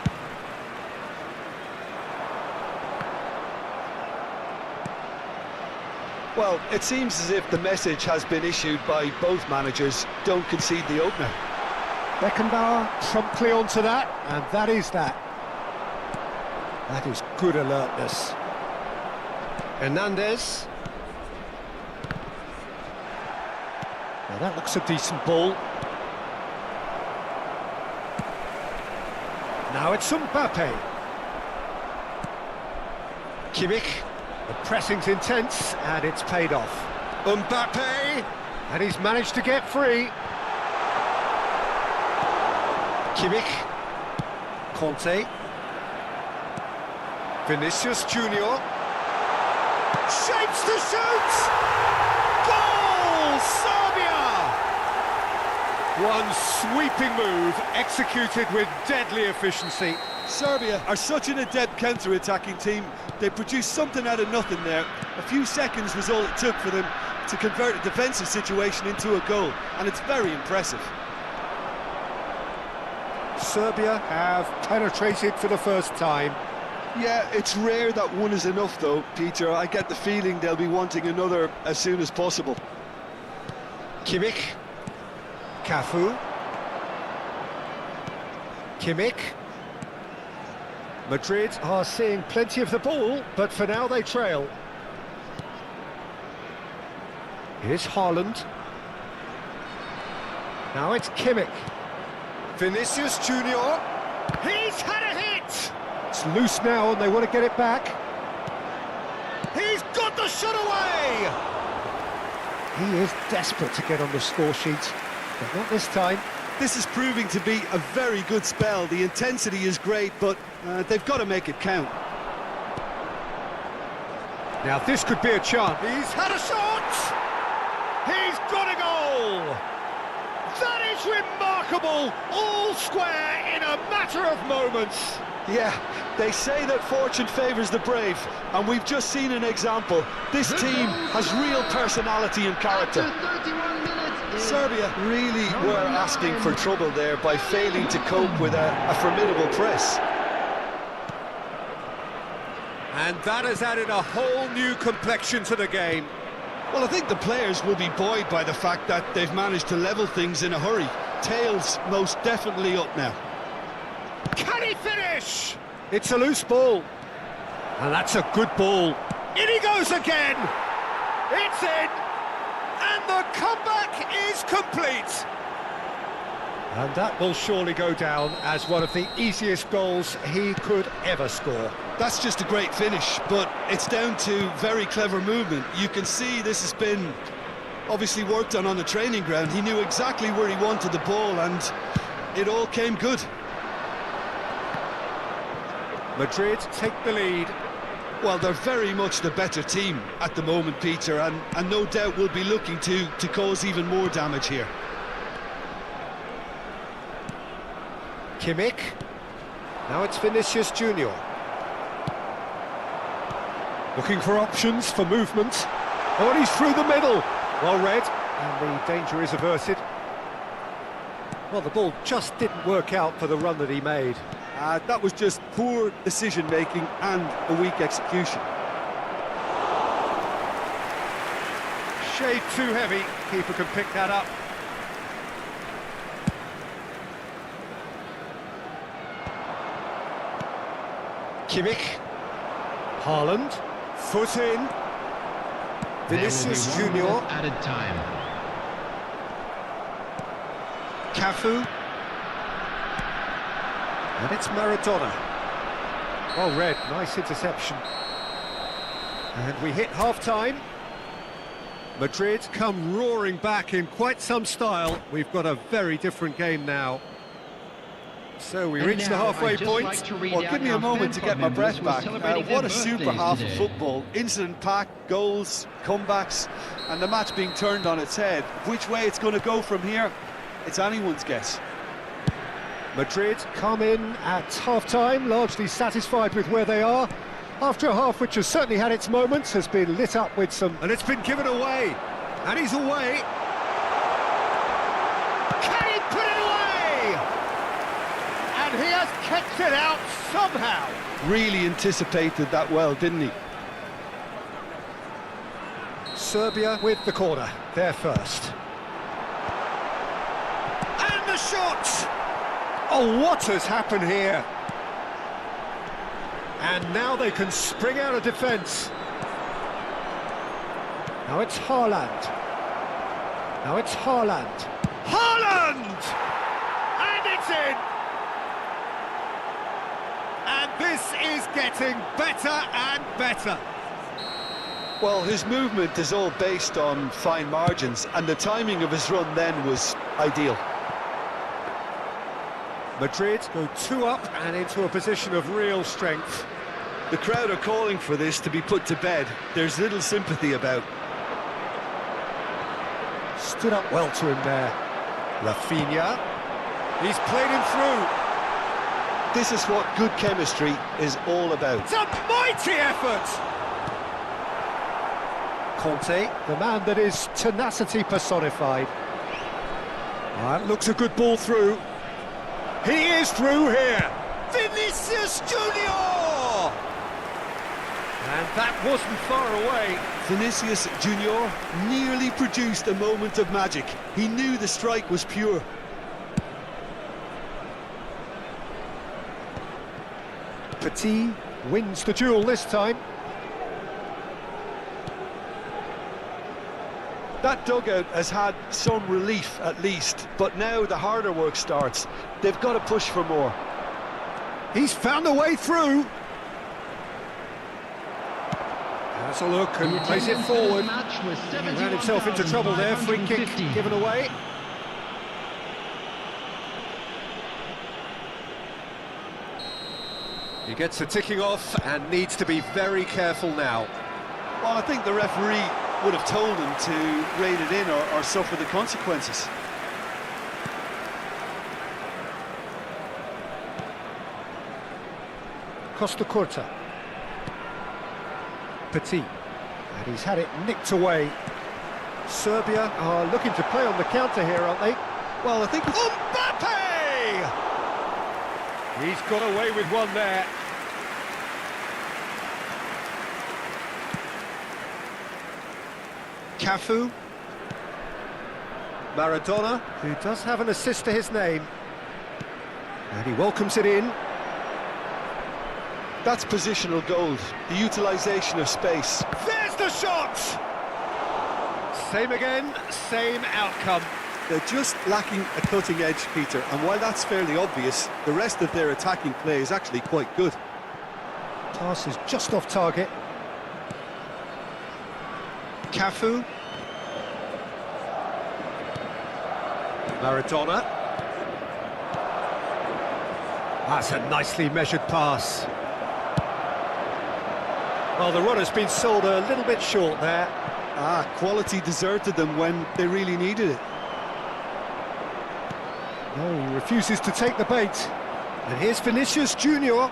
Well, it seems as if the message has been issued by both managers: don't concede the opener. Beckenbauer promptly onto that, and that is that. That is good alertness. Hernandez. Now that looks a decent ball. Now it's Mbappe. Kimmich. The pressing's intense, and it's paid off. Mbappe! And he's managed to get free. Kimmich. Conte. Vinicius Junior. Shapes to shoot! Goal! Serbia! One sweeping move, executed with deadly efficiency. Serbia are such an adept counter-attacking team. They produced something out of nothing there. A few seconds was all it took for them to convert a defensive situation into a goal, and it's very impressive. Serbia have penetrated for the first time. Yeah, it's rare that one is enough though, Peter. I get the feeling they'll be wanting another as soon as possible. Kimmich. Cafu. Kimmich. Madrid are seeing plenty of the ball, but for now they trail. Here's Haaland. Now it's Kimmich. Vinicius Junior. He's had a hit! It's loose now and they want to get it back. He's got the shot away! He is desperate to get on the score sheet, but not this time. This is proving to be a very good spell. The intensity is great, but they've got to make it count. Now this could be a chance. He's had a shot! He's got a goal! That is remarkable! All square in a matter of moments. Yeah, they say that fortune favours the brave, and we've just seen an example. This team has real personality and character. After 31 minutes, Serbia really were asking for trouble there by failing to cope with a formidable press. And that has added a whole new complexion to the game. Well, I think the players will be buoyed by the fact that they've managed to level things in a hurry. Tails most definitely up now. Can he finish? It's a loose ball. And that's a good ball. In he goes again. It's in. And the comeback is complete. And that will surely go down as one of the easiest goals he could ever score. That's just a great finish, but it's down to very clever movement. You can see this has been obviously worked on the training ground. He knew exactly where he wanted the ball, and it all came good. Madrid take the lead. Well, they're very much the better team at the moment, Peter, and no doubt will be looking to cause even more damage here. Kimmich. Now it's Vinicius Junior. Looking for options for movement. Oh, and he's through the middle. Well read, and the danger is averted. Well, the ball just didn't work out for the run that he made. That was just poor decision-making and a weak execution. Shade too heavy. Keeper can pick that up. Kimmich. Haaland. Foot in. Vinicius Junior. added time. Cafu. And it's Maradona. Well read, nice interception. And we hit half-time. Madrid come roaring back in quite some style. We've got a very different game now. So we reach the halfway point. Well, give me a moment to get my breath back. What a super half of football. Incident-packed, goals, comebacks, and the match being turned on its head. Which way it's going to go from here, it's anyone's guess. Madrid come in at half-time, largely satisfied with where they are. After a half which has certainly had its moments, has been lit up with some... And it's been given away. And he's away. Can he put it away? And he has kept it out somehow. Really anticipated that well, didn't he? Serbia with the corner, they're first. And the shot! Oh, what has happened here? And now they can spring out of defence. Now it's Haaland. Now it's Haaland. Haaland! And it's in! And this is getting better and better. Well, his movement is all based on fine margins, and the timing of his run then was ideal. Madrid go 2 up and into a position of real strength. The crowd are calling for this to be put to bed. There's little sympathy about. Stood up well to him there. Rafinha. He's played him through. This is what good chemistry is all about. It's a mighty effort! Conte, the man that is tenacity personified. That looks a good ball through. He is through here. Vinicius Junior! And that wasn't far away. Vinicius Junior nearly produced a moment of magic. He knew the strike was pure. Petit wins the duel this time. That dugout has had some relief at least, but now the harder work starts. They've got to push for more. He's found a way through. Has a look and plays it forward. He ran himself into trouble there. Free kick given away. He gets the ticking off and needs to be very careful now. Well, I think the referee would have told him to rein it in or suffer the consequences. Costa Curta. Petit. And he's had it nicked away. Serbia are looking to play on the counter here, aren't they? Well, I think... Mbappe! He's got away with one there. Cafu. Maradona, who does have an assist to his name. And he welcomes it in. That's positional gold, the utilisation of space. There's the shot! Same again, same outcome. They're just lacking a cutting edge, Peter, and while that's fairly obvious, the rest of their attacking play is actually quite good. Pass is just off target. Cafu. Maradona. That's a nicely measured pass. Well, the run has been sold a little bit short there. Quality deserted them when they really needed it. No, he refuses to take the bait. And here's Vinicius Junior.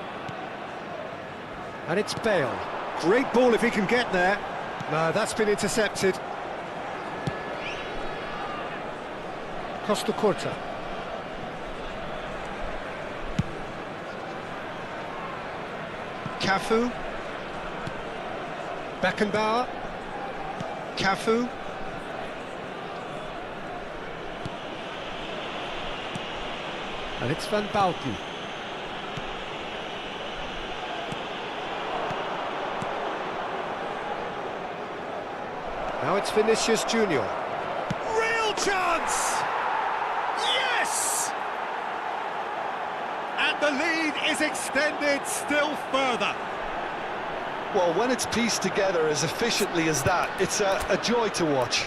And it's Bale. Great ball if he can get there. No, that's been intercepted. Costa Curta. Cafu. Beckenbauer. Cafu. And it's Van Balken. Now it's Vinicius Junior. Real chance! Yes! And the lead is extended still further. Well, when it's pieced together as efficiently as that, it's a joy to watch.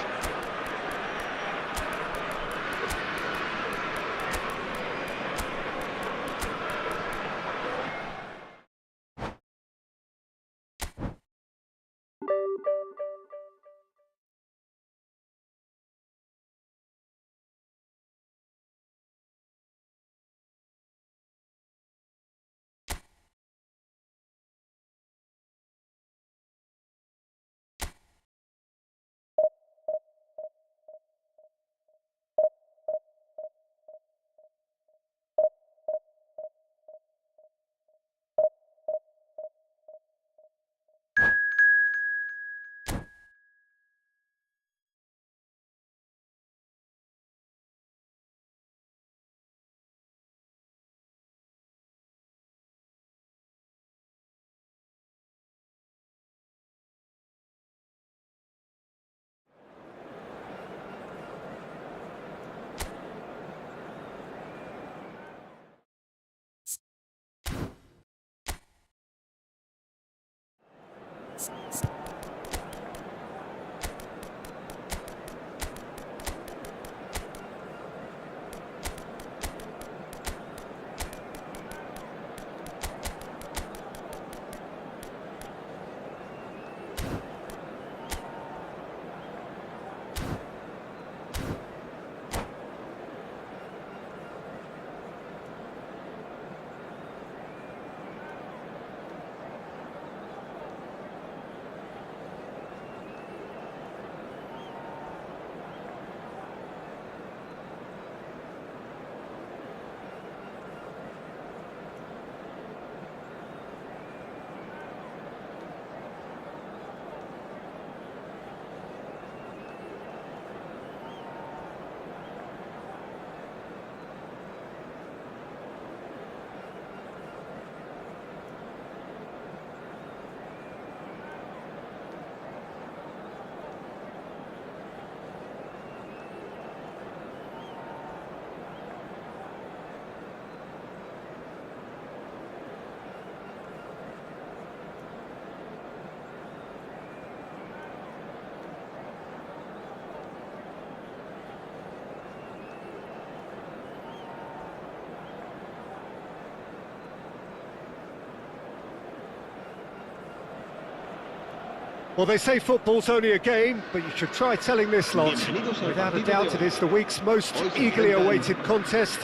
Well, they say football's only a game, but you should try telling this lot. Bienvenidos al Without a partido doubt, de it hoy. is the week's most Hoy se eagerly enfrentan- awaited contest.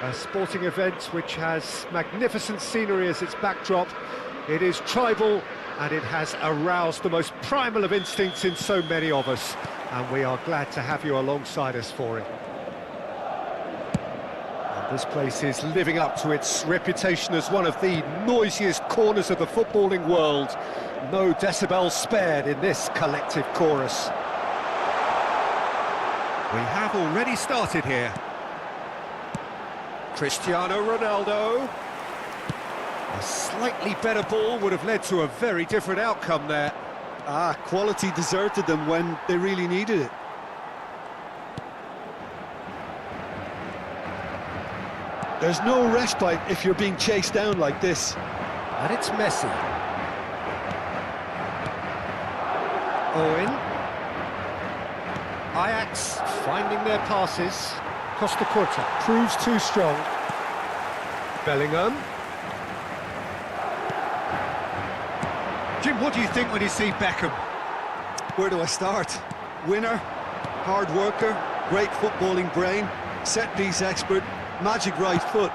A sporting event which has magnificent scenery as its backdrop. It is tribal, and it has aroused the most primal of instincts in so many of us. And we are glad to have you alongside us for it. And this place is living up to its reputation as one of the noisiest corners of the footballing world. No decibels spared in this collective chorus. We have already started here. Cristiano Ronaldo. A slightly better ball would have led to a very different outcome there. Quality deserted them when they really needed it. There's no respite if you're being chased down like this. And it's Messi. Owen. Ajax finding their passes. Costa Curta proves too strong. Bellingham. Jim, what do you think when you see Beckham? Where do I start? Winner, hard worker, great footballing brain, set-piece expert, magic right foot,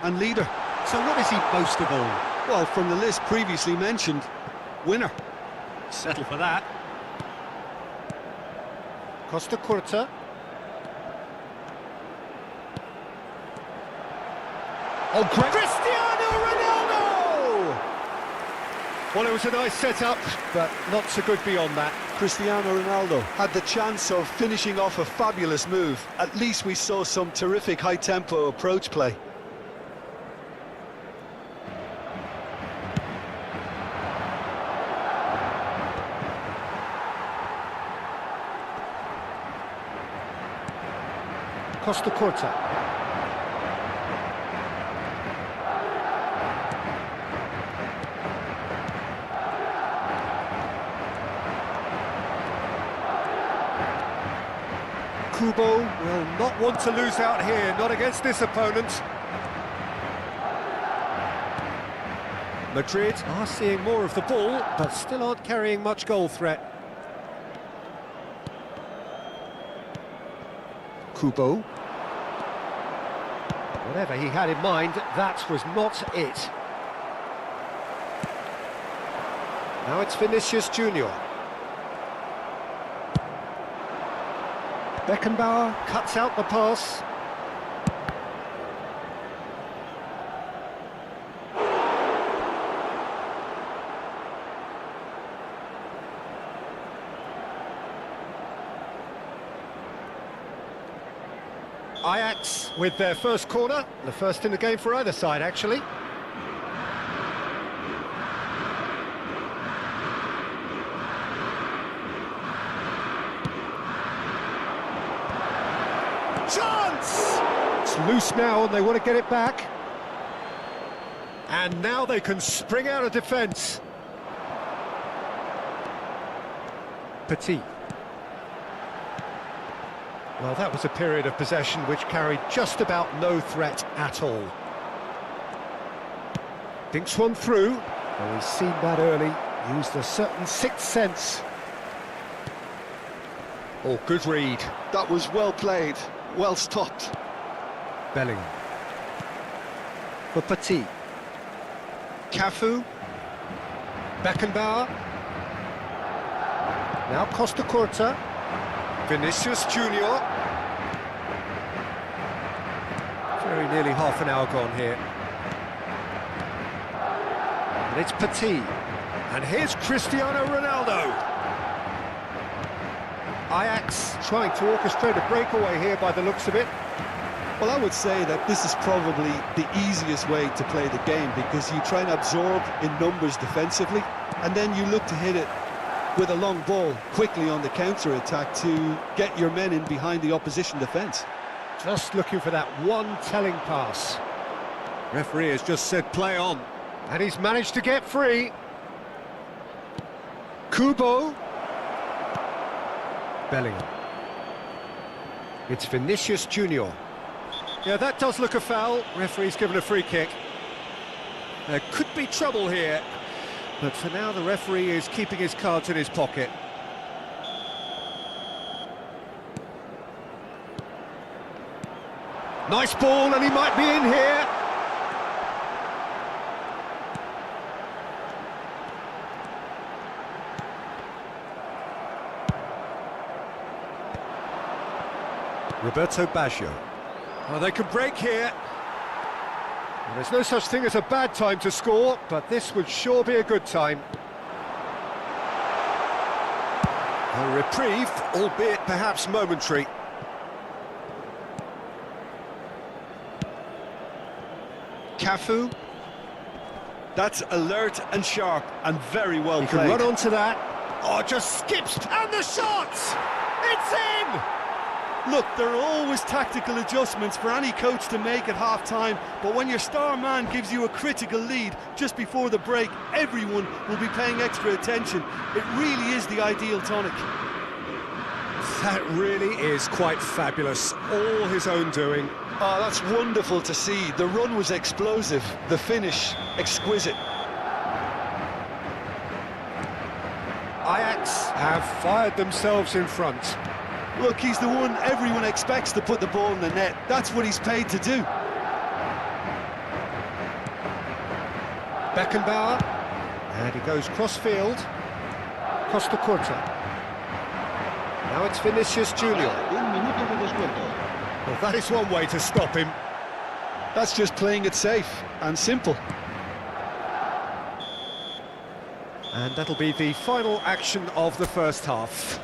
and leader. So what is he most of all? Well, from the list previously mentioned, winner. Settle for that. Costa Curta. Oh, great! Cristiano Ronaldo! Well, it was a nice setup, but not so good beyond that. Cristiano Ronaldo had the chance of finishing off a fabulous move. At least we saw some terrific high-tempo approach play. Costa Curta. Kubo will not want to lose out here, not against this opponent. Madrid are seeing more of the ball, but still aren't carrying much goal threat. Kubo. Whatever he had in mind, that was not it. Now it's Vinicius Junior. Beckenbauer cuts out the pass. Ajax with their first corner, the first in the game for either side, actually. Chance! It's loose now and they want to get it back. And now they can spring out of defence. Petit. Well, that was a period of possession which carried just about no threat at all. Dinks one through. Well, he's seen that early, used a certain sixth sense. Oh, good read. That was well played, well stopped. Bellingham. For Petit. Cafu. Beckenbauer. Now Costa Curta. Vinicius Junior. Very nearly half an hour gone here. And it's Petit. And here's Cristiano Ronaldo. Ajax trying to orchestrate a breakaway here by the looks of it. Well, I would say that this is probably the easiest way to play the game because you try and absorb in numbers defensively and then you look to hit it with a long ball quickly on the counter-attack to get your men in behind the opposition defence. Just looking for that one telling pass. Referee has just said play on. And he's managed to get free. Kubo. Bellingham. It's Vinicius Junior. Yeah, that does look a foul. Referee's given a free kick. There could be trouble here. But for now, the referee is keeping his cards in his pocket. Nice ball, and he might be in here. Roberto Baggio. Oh, they can break here. Well, there's no such thing as a bad time to score, but this would sure be a good time. A reprieve, albeit perhaps momentary. Cafu. That's alert and sharp and very well He played. can run onto that. Oh, just skips, and the shot! It's in! Look, there are always tactical adjustments for any coach to make at half-time, but when your star man gives you a critical lead just before the break, everyone will be paying extra attention. It really is the ideal tonic. That really is quite fabulous. All his own doing. Oh, that's wonderful to see. The run was explosive, the finish exquisite. Ajax have fired themselves in front. Look, he's the one everyone expects to put the ball in the net. That's what he's paid to do. Beckenbauer, and he goes cross-field. Costa Curta. Now it's Vinicius Junior. Un minuto de descuento. Well, that is one way to stop him. That's just playing it safe and simple. And that'll be the final action of the first half.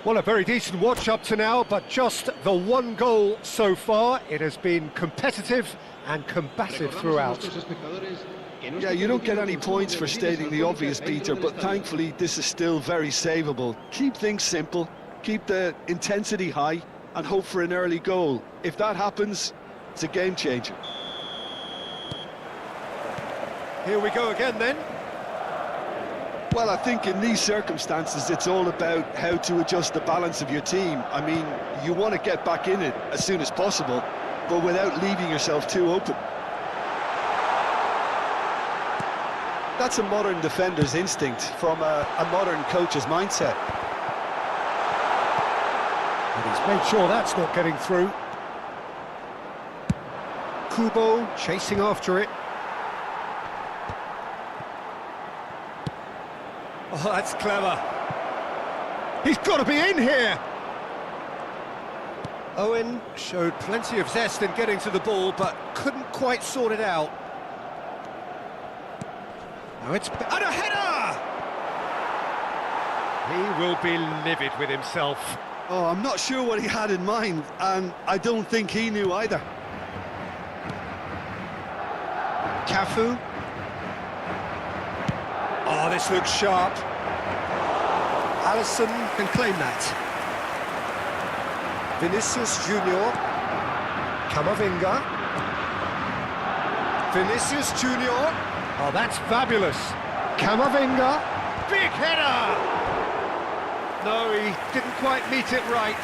Well, a very decent watch up to now, but just the one goal so far. It has been competitive and combative throughout. Yeah, you don't get any points for stating the obvious, Peter, but thankfully this is still very savable. Keep things simple, keep the intensity high, and hope for an early goal. If that happens, it's a game changer. Here we go again then. Well, I think in these circumstances, it's all about how to adjust the balance of your team. I mean, you want to get back in it as soon as possible, but without leaving yourself too open. That's a modern defender's instinct from a modern coach's mindset. And he's made sure that's not getting through. Kubo chasing after it. Oh, that's clever. He's got to be in here. Owen showed plenty of zest in getting to the ball, but couldn't quite sort it out. Now it's... and a header! He will be livid with himself. Oh, I'm not sure what he had in mind, and I don't think he knew either. Cafu. Oh, this looks sharp. Alisson can claim that. Vinicius Junior. Camavinga. Vinicius Junior. Oh, that's fabulous. Camavinga. Big header! No, he didn't quite meet it right.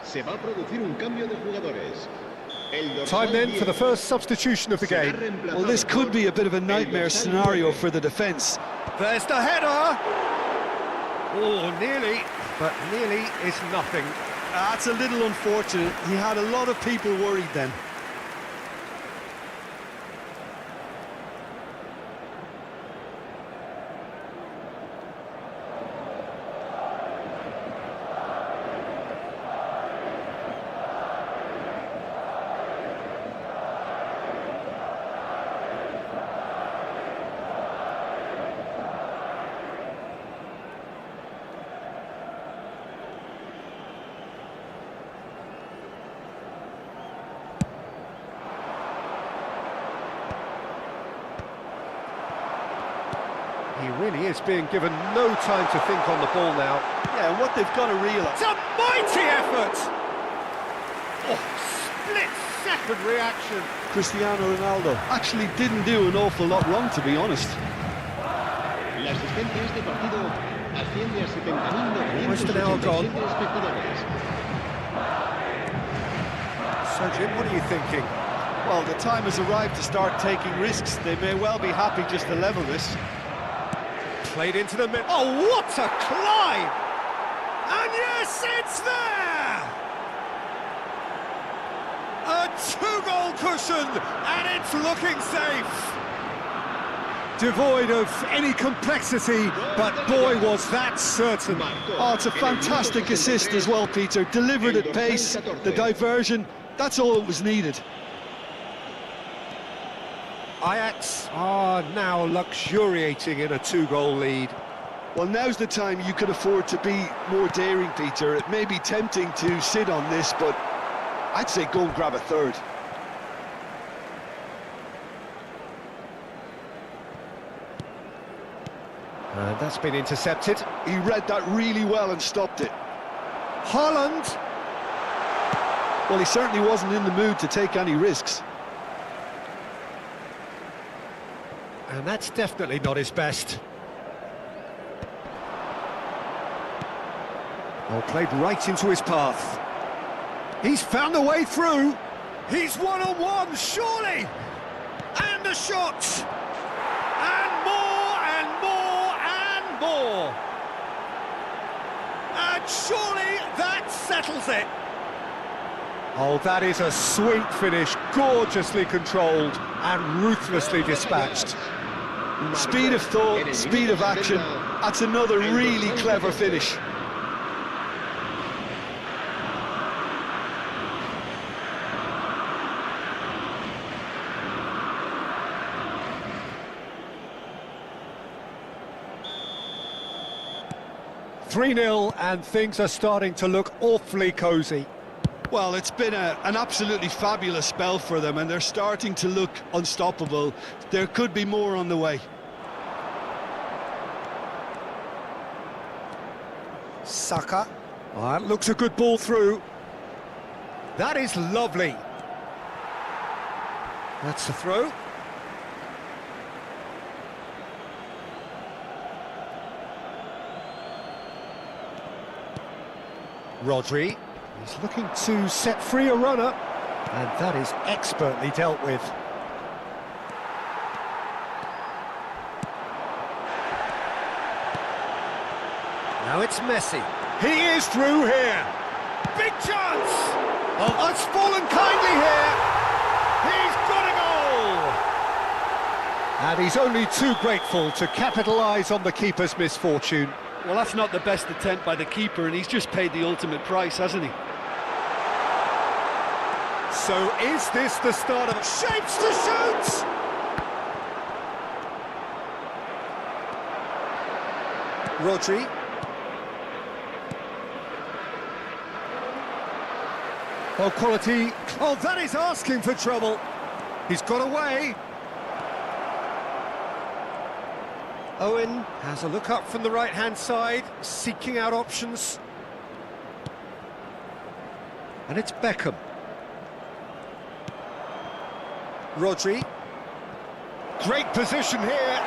Se va a producir un cambio de jugadores. Time then for the first substitution of the game. Well, this could be a bit of a nightmare scenario for the defence. There's the header! Oh, nearly, but nearly is nothing. That's a little unfortunate. He had a lot of people worried then. He really is being given no time to think on the ball now. Yeah, and what they've got to realise... It's a mighty effort! Oh, split-second reaction. Cristiano Ronaldo actually didn't do an awful lot wrong, to be honest. La asistencia a este partido asciende a 70.987 espectadores. So, Jim, what are you thinking? Well, the time has arrived to start taking risks. They may well be happy just to level this. Played into the middle. Oh, what a climb! And yes, it's there! A two-goal cushion, and it's looking safe. Devoid of any complexity, but boy, was that certain. Oh, it's a fantastic assist as well, Peter. Delivered at pace, the diversion, that's all that was needed. Ajax are now luxuriating in a two-goal lead. Well, now's the time you could afford to be more daring, Peter. It may be tempting to sit on this, but I'd say go and grab a third. And that's been intercepted. He read that really well and stopped it. Haaland! Well, he certainly wasn't in the mood to take any risks. And that's definitely not his best. Oh, played right into his path. He's found a way through. He's one-on-one, surely! And a shot! And more, and more, and more! And surely that settles it! Oh, that is a sweet finish, gorgeously controlled and ruthlessly dispatched. Speed of thought, speed of action, that's another really clever finish. "3-0, and things are starting to look awfully cosy. Well, it's been an absolutely fabulous spell for them, and they're starting to look unstoppable. There could be more on the way. Saka. Oh, that looks a good ball through. That is lovely. That's the throw. Rodri. He's looking to set free a runner, and that is expertly dealt with. Now it's Messi. He is through here. Big chance! Oh, that's fallen kindly here. He's got a goal! And he's only too grateful to capitalise on the keeper's misfortune. Well, that's not the best attempt by the keeper, and he's just paid the ultimate price, hasn't he? So is this the start of shapes to shoot? Rodri. Oh, quality. Oh, that is asking for trouble. He's got away. Owen has a look up from the right-hand side, seeking out options. And it's Beckham. Rodri. Great position here.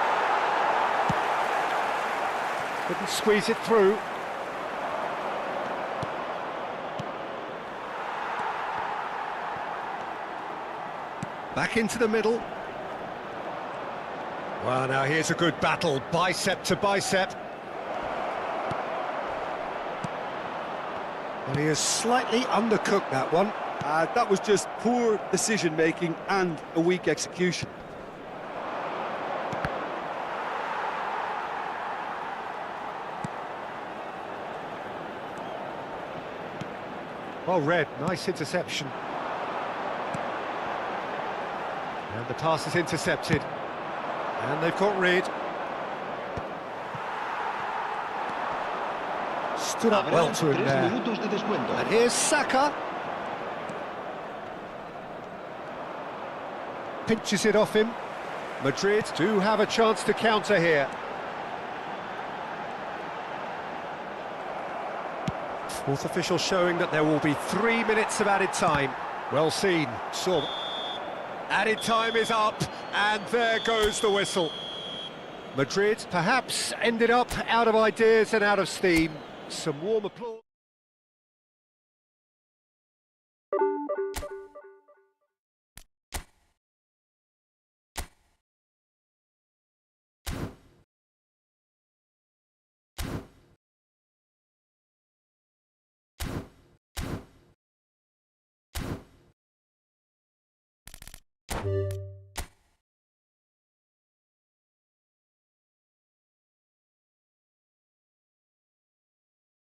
Couldn't squeeze it through. Back into the middle. Well, now here's a good battle, bicep to bicep. Well, he has slightly undercooked that one. That was just poor decision-making and a weak execution. Well read, nice interception. And the pass is intercepted. And they've got rid. Stood up well to him there. And here's Saka. Pinches it off him. Madrid do have a chance to counter here. Fourth official showing that there will be 3 minutes of added time. Well seen. Saw. Added time is up, and there goes the whistle. Madrid perhaps ended up out of ideas and out of steam. Some warm applause.